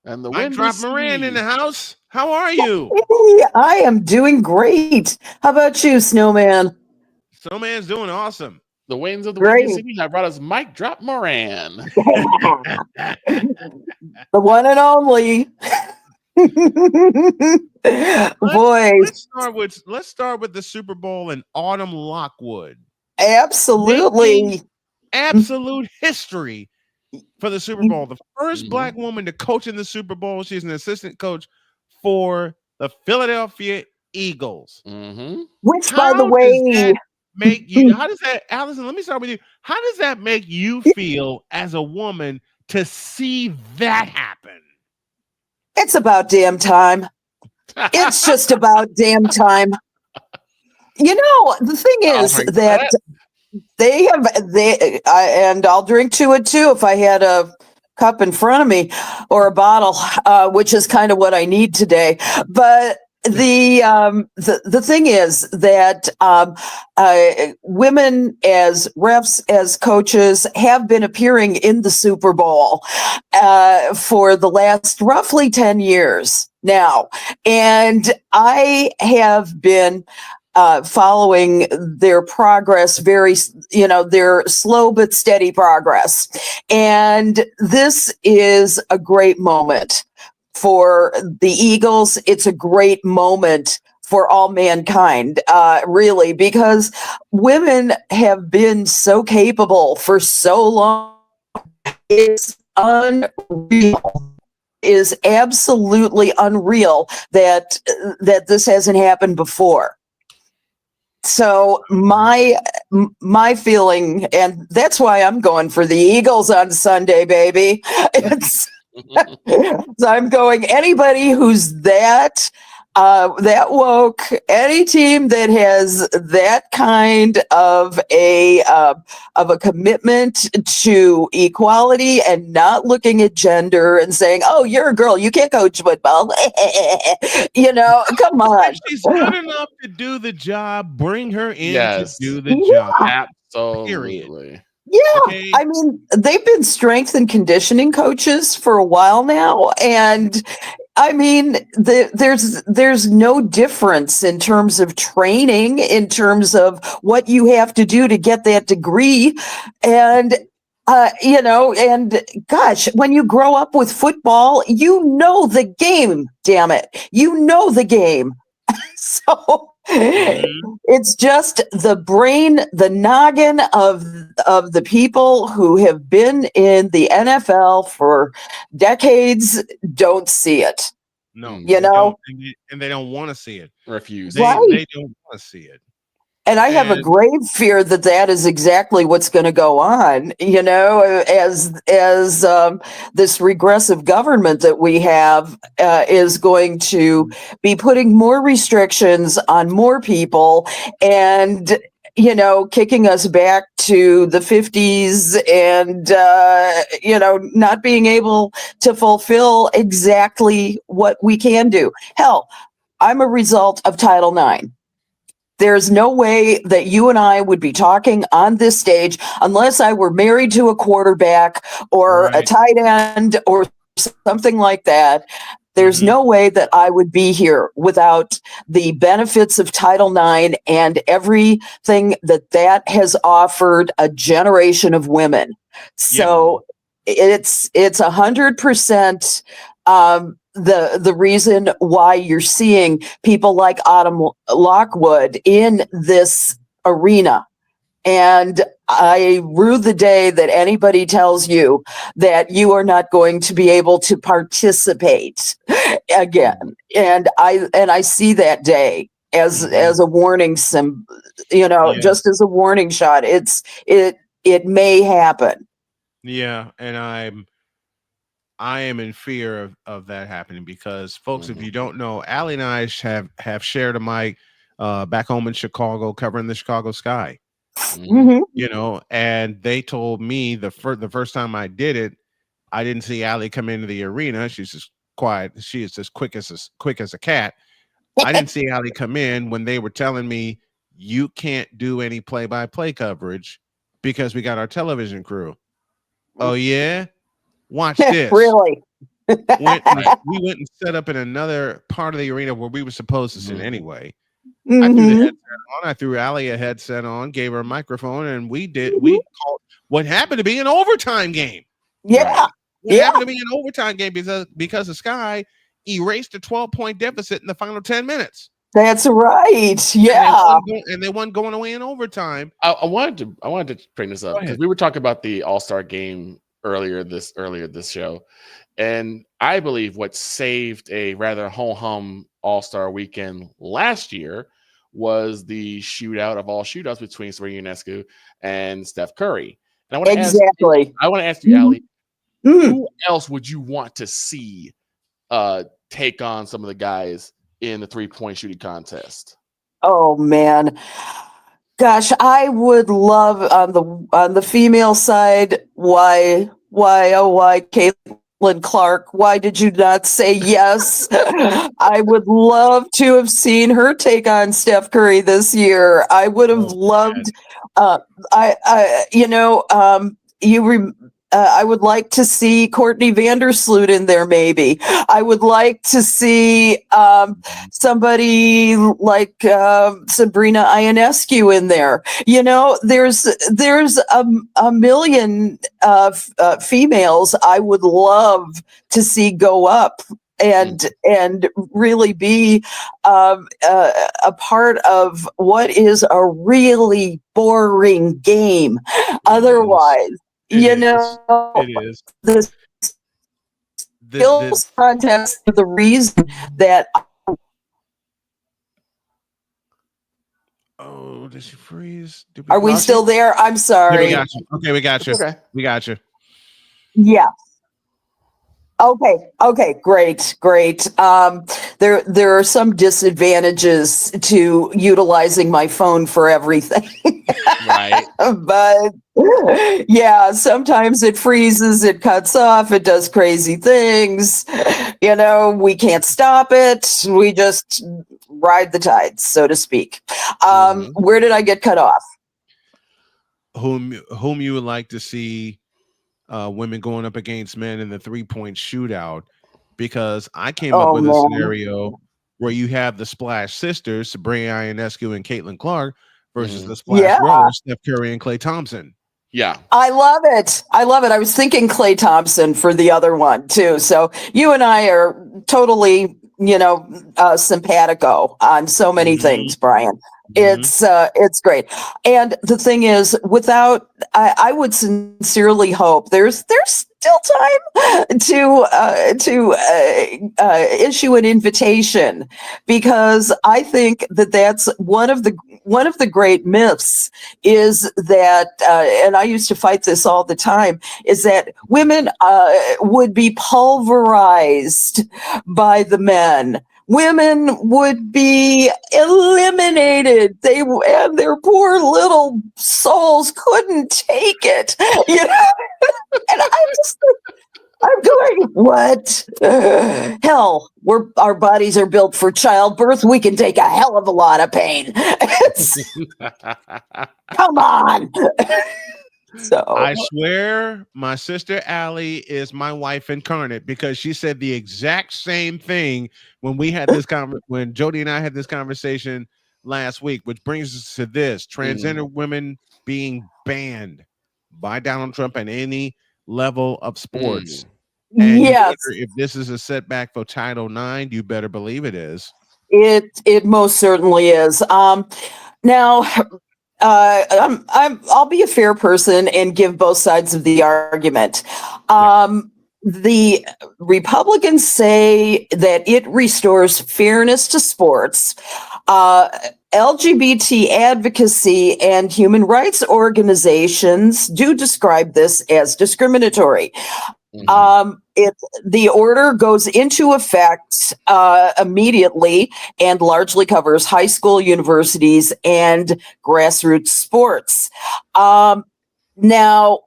And the Mic drop Moran in the house. How are you? Hey, I am doing great. How about you, Snowman? Snowman's doing awesome. The winds of the Great. Windy City have brought us Mic Drop Moran. The one and only. Let's start with the Super Bowl and Autumn Lockwood. Absolutely. Making absolute history for the Super Bowl. The first black woman to coach in the Super Bowl. She's an assistant coach for the Philadelphia Eagles. Which, by the way, make you? How does that, Alison? Let me start with you. How does that make you feel as a woman to see that happen? it's about damn time. It's just about damn time. You know, the thing is that and I'll drink to it too if I had a cup in front of me or a bottle, which is kind of what I need today. But the thing is that women as refs, as coaches, have been appearing in the Super Bowl for the last roughly 10 years now. And I have been following their progress, their slow but steady progress. And this is a great moment for the Eagles. It's a great moment for all mankind, really, because women have been so capable for so long. It's unreal. Is absolutely unreal that this hasn't happened before. So my feeling, and that's why I'm going for the Eagles on Sunday, baby. So I'm going anybody who's that woke, any team that has that kind of a commitment to equality and not looking at gender and saying, "Oh, you're a girl, you can't coach football." Come on. If she's good enough to do the job, bring her in to do the job. Absolutely. Yeah, okay. I mean, they've been strength and conditioning coaches for a while now, and I mean, there's no difference in terms of training, in terms of what you have to do to get that degree, and and gosh, when you grow up with football, you know the game. Damn it, you know the game. So. It's just the brain, the noggin of the people who have been in the NFL for decades don't see it. No, and they don't want to see it. Refuse. They don't want to see it. And I have a grave fear that is exactly what's going to go on, as this regressive government that we have is going to be putting more restrictions on more people and, kicking us back to the 50s and, not being able to fulfill exactly what we can do. Hell, I'm a result of Title IX. There's no way that you and I would be talking on this stage unless I were married to a quarterback or a tight end or something like that. There's no way that I would be here without the benefits of Title IX and everything that has offered a generation of women. So it's 100%. The reason why you're seeing people like Autumn Lockwood in this arena. And I rue the day that anybody tells you that you are not going to be able to participate again. And I see that day as a warning just as a warning shot. It may happen. Yeah, and I am in fear of that happening because, folks, if you don't know, Allie and I have shared a mic back home in Chicago covering the Chicago Sky. And they told me the first time I did it, I didn't see Allie come into the arena. She's just quiet. She is as quick as a cat. I didn't see Allie come in when they were telling me you can't do any play-by-play coverage because we got our television crew. Oh yeah? Watch this. Really? we went and set up in another part of the arena where we were supposed to sit anyway. I threw the headset on. I threw Allie a headset on, gave her a microphone, and we called what happened to be an overtime game. Yeah. What happened to be an overtime game because the Sky erased a 12-point deficit in the final 10 minutes. That's right. Yeah. And they won going away in overtime. I wanted to bring this up because we were talking about the All-Star game earlier this show. And I believe what saved a rather ho-hum All-Star weekend last year was the shootout of all shootouts between Serena Ionescu and Steph Curry. And I want to ask you, Allie, who else would you want to see take on some of the guys in the 3-point shooting contest? Oh man. Gosh, I would love on the female side, why Caitlin Clark, why did you not say yes? I would love to have seen her take on Steph Curry this year. I would have loved I would like to see Courtney Vandersloot in there, maybe. I would like to see somebody like Sabrina Ionescu in there. You know, there's a million females I would love to see go up and really be a part of what is a really boring game. Otherwise, it is. The skills contest is the reason that. Oh, did she freeze? Are we still there? I'm sorry. Yeah, we got you. Okay, we got you. Okay. We got you. Yeah. Okay, great. There are some disadvantages to utilizing my phone for everything. Right. But yeah, sometimes it freezes, it cuts off, it does crazy things. You know, we can't stop it. We just ride the tide, so to speak. Where did I get cut off? Whom you would like to see women going up against men in the 3-point shootout, because I came up with a scenario where you have the Splash Sisters, Sabrina Ionescu and Caitlin Clark, versus the Splash Brothers, Steph Curry and Klay Thompson. Yeah. I love it. I was thinking Klay Thompson for the other one too. So you and I are totally, simpatico on so many things, Brian. It's great. And the thing is, I would sincerely hope there's still time to issue an invitation, because I think that's one of the great myths is that, and I used to fight this all the time, is that women would be pulverized by the men. Women would be eliminated. And their poor little souls couldn't take it, And I'm going, what? Hell, our bodies are built for childbirth. We can take a hell of a lot of pain. Come on. So I swear my sister Allie is my wife incarnate, because she said the exact same thing when we had this when Jody and I had this conversation last week, which brings us to this: transgender women being banned by Donald Trump in any level of sports. And yes, if this is a setback for Title IX, you better believe it is. It most certainly is. Now, I'll be a fair person and give both sides of the argument. The Republicans say that it restores fairness to sports. LGBT advocacy and human rights organizations do describe this as discriminatory. The order goes into effect immediately and largely covers high school, universities, and grassroots sports. Now,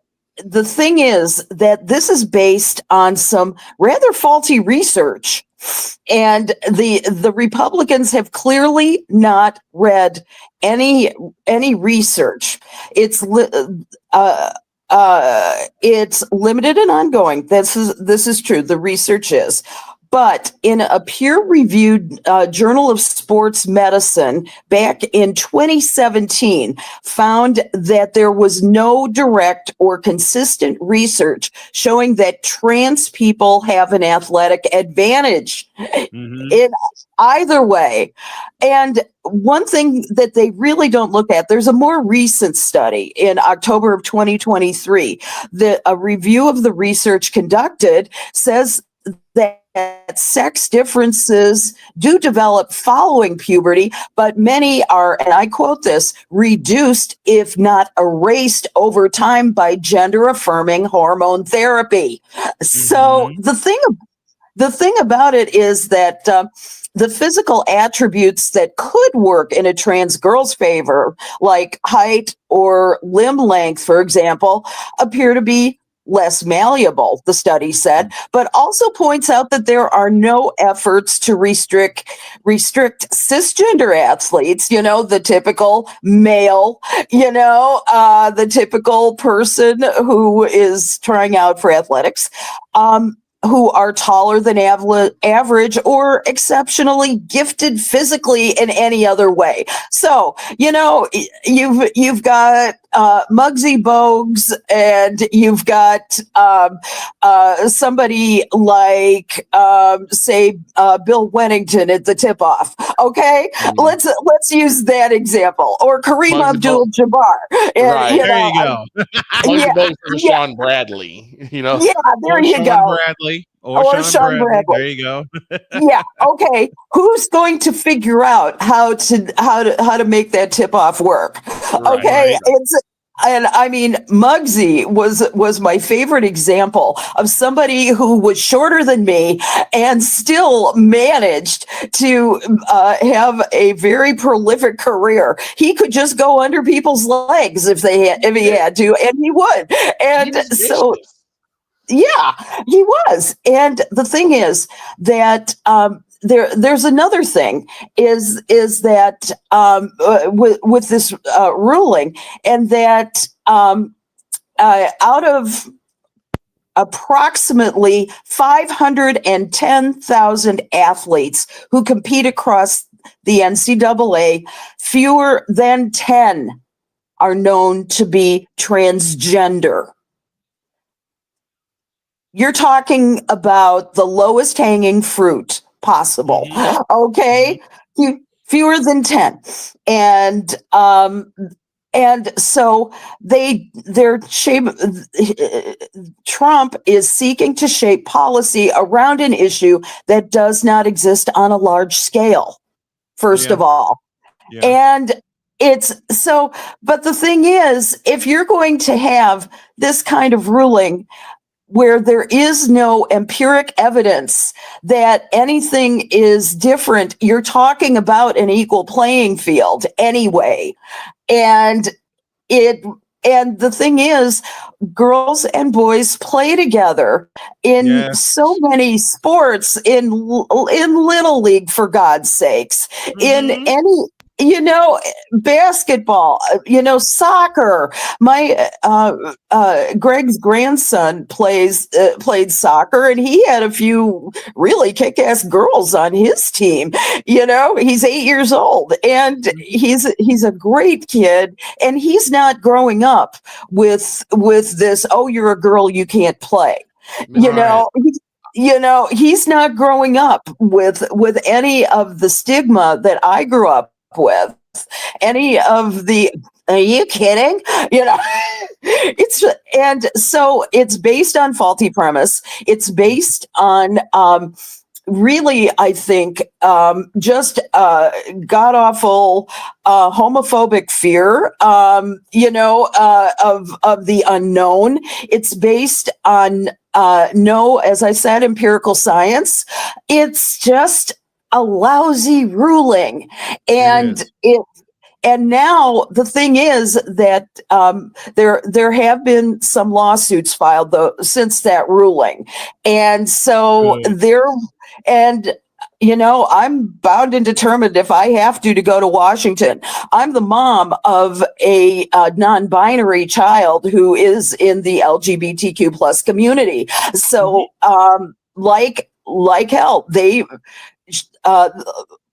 the thing is that this is based on some rather faulty research, and the Republicans have clearly not read any research. It's it's limited and ongoing. This is true. The research is. But in a peer-reviewed Journal of Sports Medicine back in 2017, found that there was no direct or consistent research showing that trans people have an athletic advantage in either way. And one thing that they really don't look at, there's a more recent study in October of 2023 that a review of the research conducted says that sex differences do develop following puberty, but many are, and I quote this, reduced, if not erased over time by gender affirming hormone therapy. So the thing about it is that the physical attributes that could work in a trans girl's favor, like height or limb length, for example, appear to be less malleable, the study said, but also points out that there are no efforts to restrict cisgender athletes, the typical male, the typical person who is trying out for athletics, who are taller than average or exceptionally gifted physically in any other way. So, you've got Muggsy Bogues, and you've got somebody like, say, Bill Wennington at the tip-off. Okay, let's use that example, or Kareem Abdul-Jabbar. Right. There you go. Sean Bradley. Yeah, there or you Sean go. Bradley. Or Sean Bradley. There you go. Yeah. Okay. Who's going to figure out how to make that tip off work? Okay. And I mean, Muggsy was my favorite example of somebody who was shorter than me and still managed to have a very prolific career. He could just go under people's legs if he had to, and he would. And so. Yeah, he was. And the thing is that there's another thing is that with this ruling, and that out of approximately 510,000 athletes who compete across the NCAA, fewer than 10 are known to be transgender. You're talking about the lowest hanging fruit possible. Okay. Fewer than 10. And so Trump is seeking to shape policy around an issue that does not exist on a large scale, first of all. Yeah. And but the thing is, if you're going to have this kind of ruling where there is no empiric evidence that anything is different, you're talking about an equal playing field anyway. And the thing is, girls and boys play together in so many sports, in Little League, for God's sakes, in any, basketball, soccer. My Greg's grandson played soccer, and he had a few really kick-ass girls on his team. He's 8 years old, and he's a great kid, and he's not growing up with this, oh, you're a girl, you can't play. He's not growing up with any of the stigma that I grew up with, any of the, are you kidding? So it's based on faulty premise. It's based on really, I think, just god awful homophobic fear, of the unknown. It's based on as I said, empirical science. It's just a lousy ruling, and and now the thing is that there have been some lawsuits filed though since that ruling, and so I'm bound and determined if I have to go to Washington. I'm the mom of a non-binary child who is in the LGBTQ plus community. So, like hell,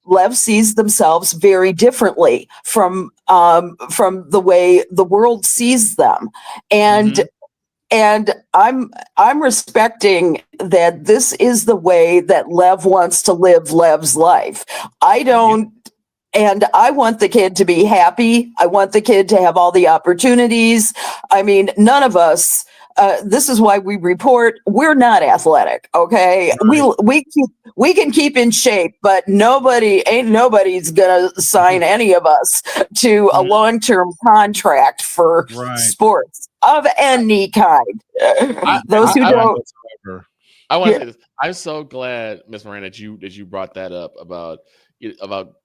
Lev sees themselves very differently from the way the world sees them, and I'm respecting that this is the way that Lev wants to live Lev's life. I don't, and I want the kid to be happy. I want the kid to have all the opportunities. I mean, none of us. This is why we report. We're not athletic, okay? Right. We can keep in shape, but nobody's gonna sign any of us to a long-term contract for sports of any kind. Those who don't. I want to say this. I'm so glad, Miss Moran, that you brought that up about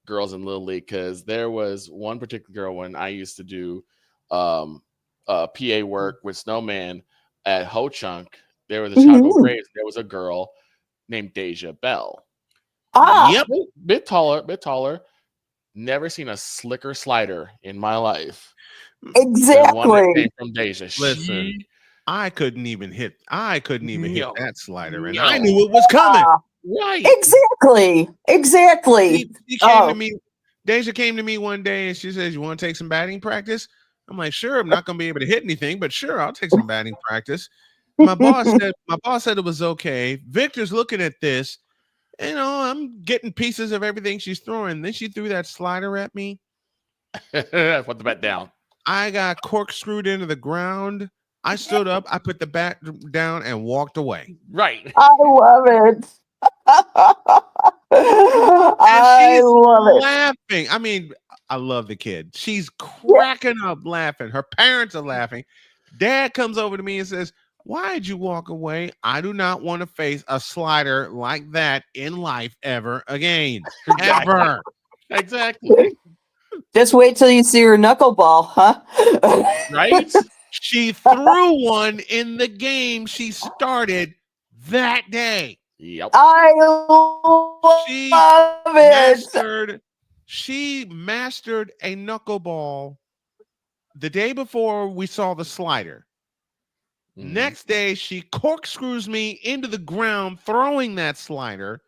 girls in Little League, because there was one particular girl when I used to do PA work with Snowman at Ho Chunk. There was a Chicago Braves. There was a girl named Deja Bell. Yep, bit taller. Never seen a slicker slider in my life. Exactly. One that came from Deja. Listen, I couldn't even hit that slider, and I knew it was coming. Right. Exactly. She came to me. Deja came to me one day and she says, "You want to take some batting practice?" I'm like, "Sure, I'm not going to be able to hit anything, but sure, I'll take some batting practice." My boss said it was okay. Victor's looking at this. I'm getting pieces of everything she's throwing. Then she threw that slider at me. Put the bat down. I got corkscrewed into the ground. I stood up, I put the bat down and walked away. Right. I love it. I love it. Laughing. I mean, I love the kid. She's cracking up laughing. Her parents are laughing. Dad comes over to me and says, "Why did you walk away? I do not want to face a slider like that in life ever again." Ever. Exactly. Just wait till you see her knuckleball, huh? Right? She threw one in the game she started that day. Yep. I love it. She mastered a knuckleball the day before we saw the slider. Next day, she corkscrews me into the ground throwing that slider.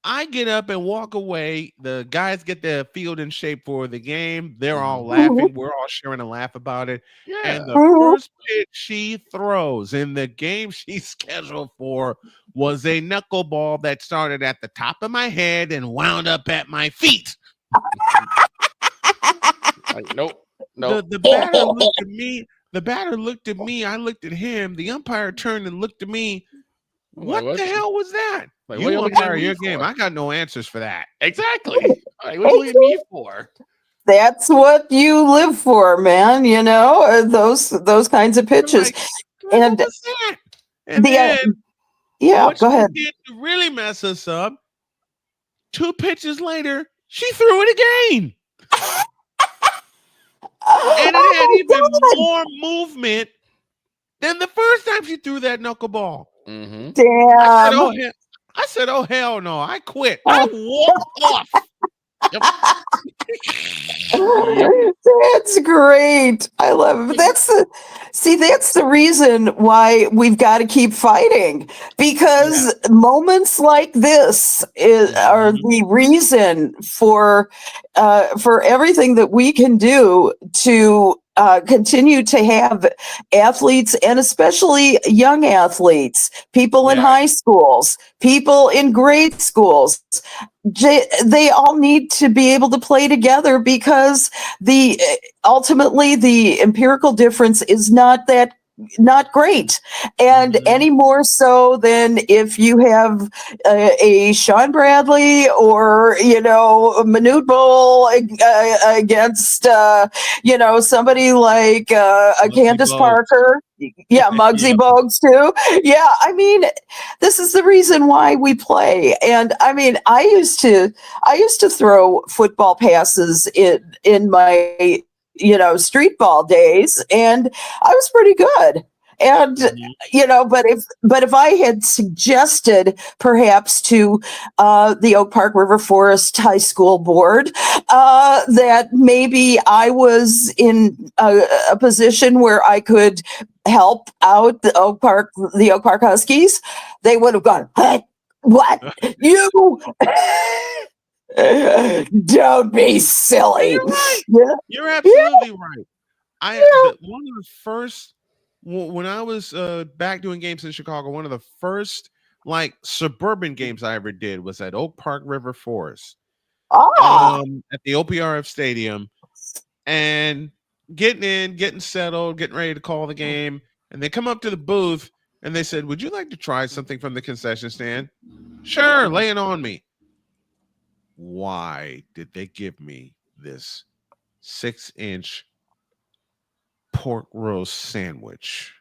I get up and walk away. The guys get their field in shape for the game. They're all laughing. We're all sharing a laugh about it. Yeah. And the first pitch she throws in the game she's scheduled for was a knuckleball that started at the top of my head and wound up at my feet. Nope. The batter looked at me. The batter looked at me. I looked at him. The umpire turned and looked at me. What the hell was that? Like, you umpire your game. I got no answers for that. Exactly. What are you looking at me for? That's what you live for, man. Those kinds of pitches. What was that? And go ahead. Did to really mess us up, 2 pitches later, she threw it again. And it had even more movement than the first time she threw that knuckleball. Damn. I said, "Oh, hell no. I quit." I walked off. That's great. I love it. That's the reason why we've got to keep fighting, because moments like this are the reason for everything that we can do to continue to have athletes, and especially young athletes, people in high schools, people in grade schools. They all need to be able to play together, because ultimately the empirical difference is not great, and any more so than if you have a Sean Bradley or a Manute Bull against somebody like a Candace Parker. Muggsy Bogues too. I mean, this is the reason why we play. And I mean, I used to throw football passes in my street ball days, and I was pretty good. And but if I had suggested perhaps to the Oak Park River Forest High School board that maybe I was in a position where I could help out the Oak Park Huskies, they would have gone, "Hey, what? You don't be silly." You're right. Yeah. You're absolutely right. One of the first when I was back doing games in Chicago, one of the first like suburban games I ever did was at Oak Park River Forest, at the OPRF Stadium, and getting settled, getting ready to call the game, and they come up to the booth and they said, "Would you like to try something from the concession stand?" Sure, lay it on me. Why did they give me this 6-inch pork roast sandwich?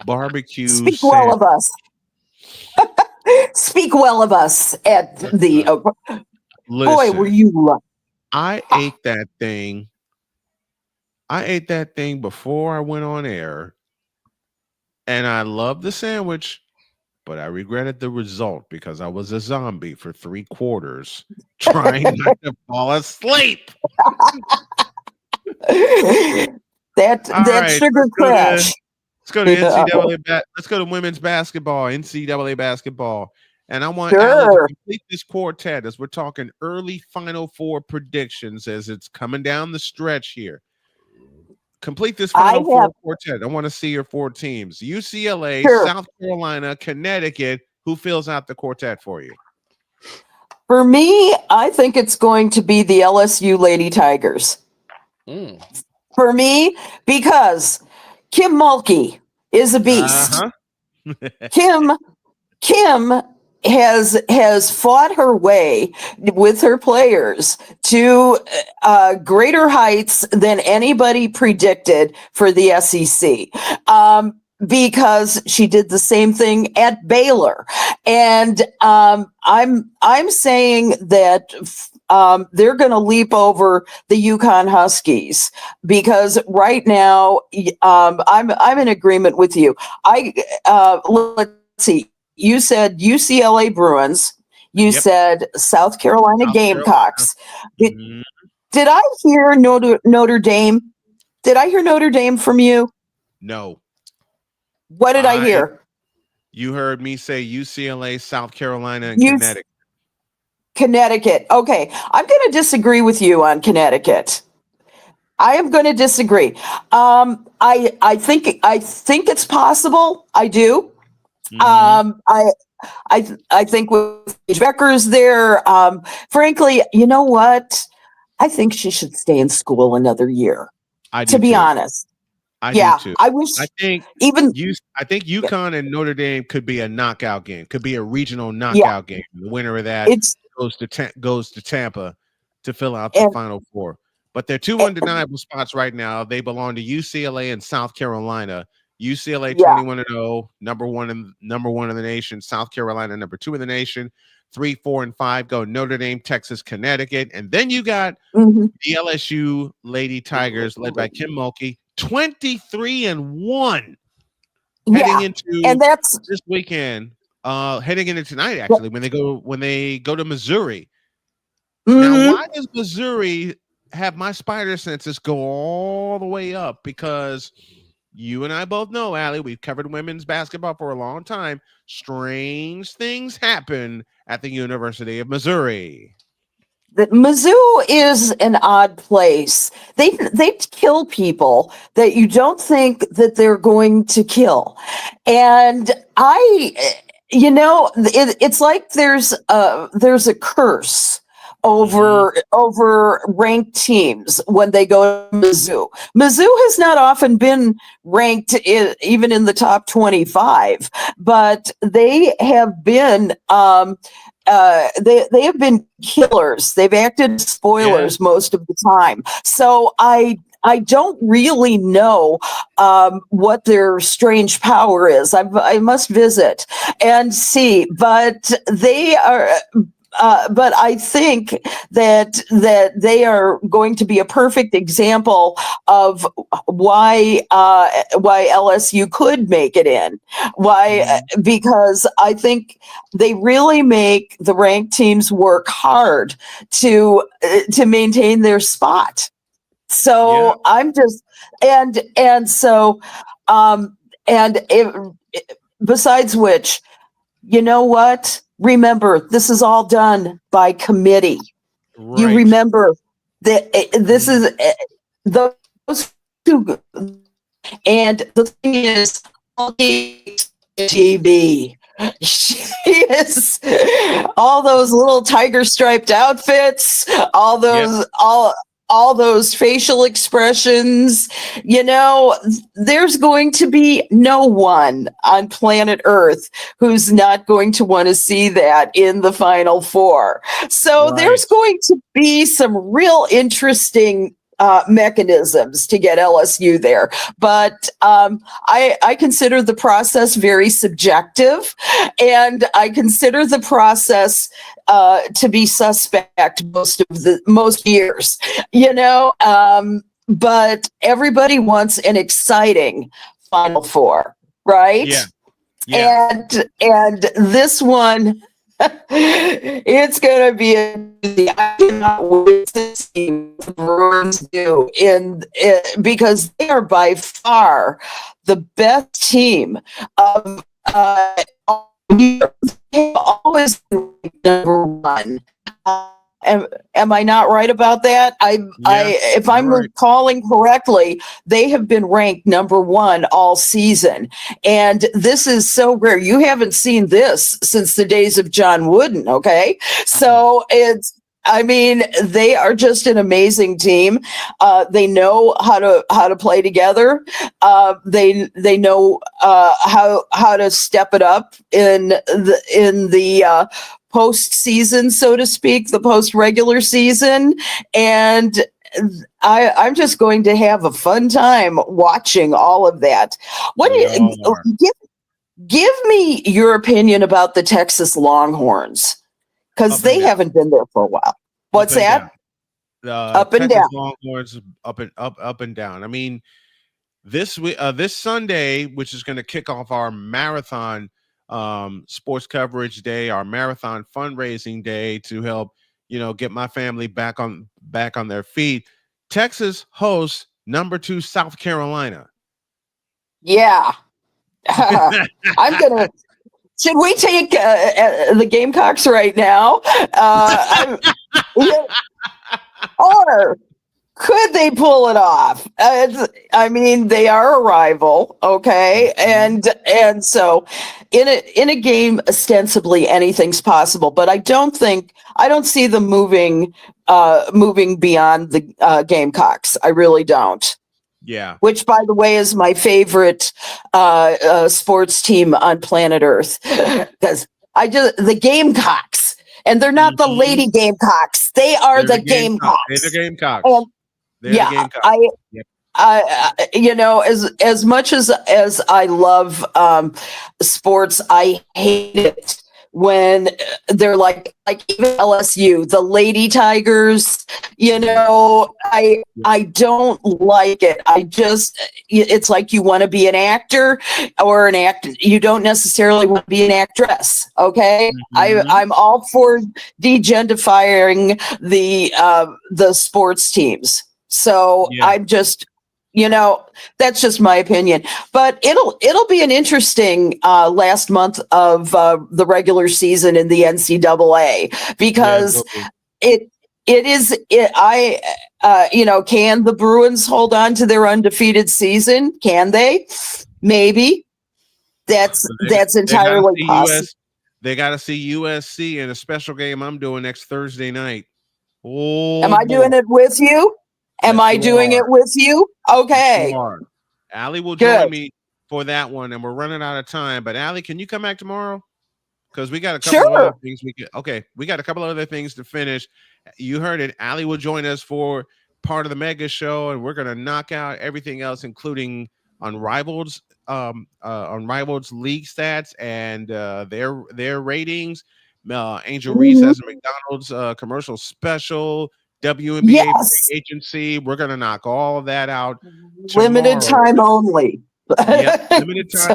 Barbecue Speak well of us. Speak well of us at the boy, were you lucky. I ate that thing. I ate that thing before I went on air, and I loved the sandwich, but I regretted the result because I was a zombie for 3 quarters trying not to fall asleep. that sugar crash. Let's go to NCAA. Let's go to women's basketball, NCAA basketball. And I want Alan to complete this quartet as we're talking early Final Four predictions as it's coming down the stretch here. Complete this Final Four quartet. I want to see your 4 teams. UCLA, South Carolina, Connecticut. Who fills out the quartet for you? For me, I think it's going to be the LSU Lady Tigers. For me, because Kim Mulkey is a beast. Kim has fought her way with her players to greater heights than anybody predicted for the SEC. Because she did the same thing at Baylor, and I'm saying that they're going to leap over the UConn Huskies because right now I'm in agreement with you. Let's see. You said UCLA Bruins. You said South Carolina Gamecocks. Did I hear Notre Dame? Did I hear Notre Dame from you? No. What did I hear? You heard me say UCLA, South Carolina, and Connecticut. Connecticut. Okay. I'm going to disagree with you on Connecticut. I am going to disagree. I think it's possible. I do. I think with Becker's there, frankly, you know what? I think she should stay in school another year. To be honest. I do too. I wish. I think UConn and Notre Dame could be a knockout game. Could be a regional knockout game. The winner of that goes to Tampa to fill out the Final Four. But they're 2 undeniable spots right now. They belong to UCLA and South Carolina. UCLA 21-0, number one in the nation. South Carolina number 2 in the nation. 3, 4, and 5 go Notre Dame, Texas, Connecticut, and then you got the LSU Lady Tigers led by Kim Mulkey. 23-1 heading into this weekend, heading into tonight actually when they go to Missouri. Now, why does Missouri have my spider senses go all the way up? Because you and I both know, Allie, we've covered women's basketball for a long time. Strange things happen at the University of Missouri. That Mizzou is an odd place. They kill people that you don't think that they're going to kill, and it's like there's a curse over ranked teams when they go to Mizzou. Mizzou has not often been ranked even in the top 25, but they have been they have been killers. They've acted as spoilers most of the time. So I don't really know what their strange power is. I must visit and see, but they are. I think that they are going to be a perfect example of why LSU could make it in. Why? Because I think they really make the ranked teams work hard to maintain their spot. So I'm just besides which, you know what? Remember, this is all done by committee. Right. You remember that this is those two, and the thing is, TV. She is all those little tiger striped outfits, all those facial expressions. There's going to be no one on planet Earth who's not going to want to see that in the Final Four. So there's going to be some real interesting mechanisms to get LSU there. But I consider the process very subjective, and I consider the process to be suspect most years, but everybody wants an exciting Final Four, right? Yeah. And this one, it's going to be I cannot wait to see what the Bruins do because they are by far the best team of they have always been number one. Am I not right about that? If I'm recalling correctly, they have been ranked number one all season. And this is so rare. You haven't seen this since the days of John Wooden, okay? So they are just an amazing team. They know how to play together. They know how to step it up in the postseason, so to speak, the post-regular season. And I'm just going to have a fun time watching all of that. Give me your opinion about the Texas Longhorns, because they haven't been there for a while. What's that? Up and down. Longhorns up and down. I mean, this Sunday, which is going to kick off our marathon sports coverage day, our marathon fundraising day to help get my family back on their feet. Texas hosts number 2 South Carolina. Yeah. Should we take the Gamecocks right now? Or could they pull it off? They are a rival, okay, and so in a game, ostensibly anything's possible. But I don't see them moving beyond the Gamecocks. I really don't. Yeah. Which, by the way, is my favorite sports team on planet Earth, because the Gamecocks, and they're not the Lady Gamecocks. They are the Gamecocks. They're the Gamecocks. As much as I love sports, I hate it when they're like even LSU, the Lady Tigers. I don't like it. It's like you want to be an actor or an actor. You don't necessarily want to be an actress. Okay. I'm all for degentifying the sports teams. So I'm just, that's just my opinion. But it'll be an interesting last month of the regular season in the NCAA, because can the Bruins hold on to their undefeated season? Can they? Maybe. That's entirely possible. They got to see USC in a special game I'm doing next Thursday night. Oh, am I doing it with you? It with you? Okay. Allie will join me for that one, and we're running out of time. But Allie, can you come back tomorrow? Because we got a couple of other things we got a couple of other things to finish. You heard it. Allie will join us for part of the mega show, and we're gonna knock out everything else, including Unrivaled's league stats and their ratings. Angel Reese has a McDonald's commercial special. WNBA free agency. We're gonna knock all that out. Limited time only. Yep,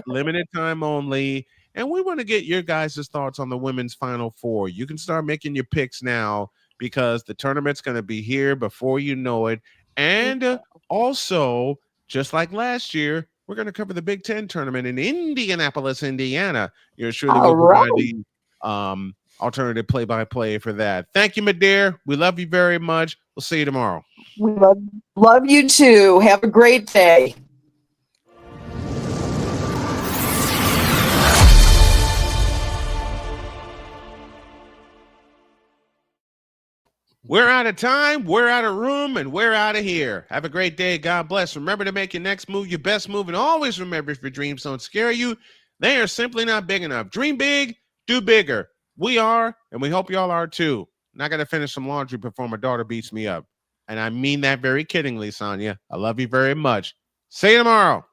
limited time only. And we want to get your guys' thoughts on the women's Final Four. You can start making your picks now because the tournament's going to be here before you know it. And also, just like last year, we're going to cover the Big Ten tournament in Indianapolis, Indiana. You're surely will provide the alternative play-by-play for that. Thank you, my dear. We love you very much. We'll see you tomorrow. We love you too. Have a great day. We're out of time, we're out of room, and we're out of here. Have a great day. God bless. Remember to make your next move your best move, and always remember, if your dreams don't scare you, they are simply not big enough. Dream big, do bigger. We are, and we hope y'all are too. And I got to finish some laundry before my daughter beats me up. And I mean that very kiddingly, Sonia. I love you very much. See you tomorrow.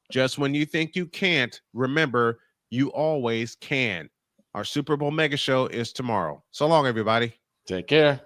Just when you think you can't, remember, you always can. Our Super Bowl Mega Show is tomorrow. So long, everybody. Take care.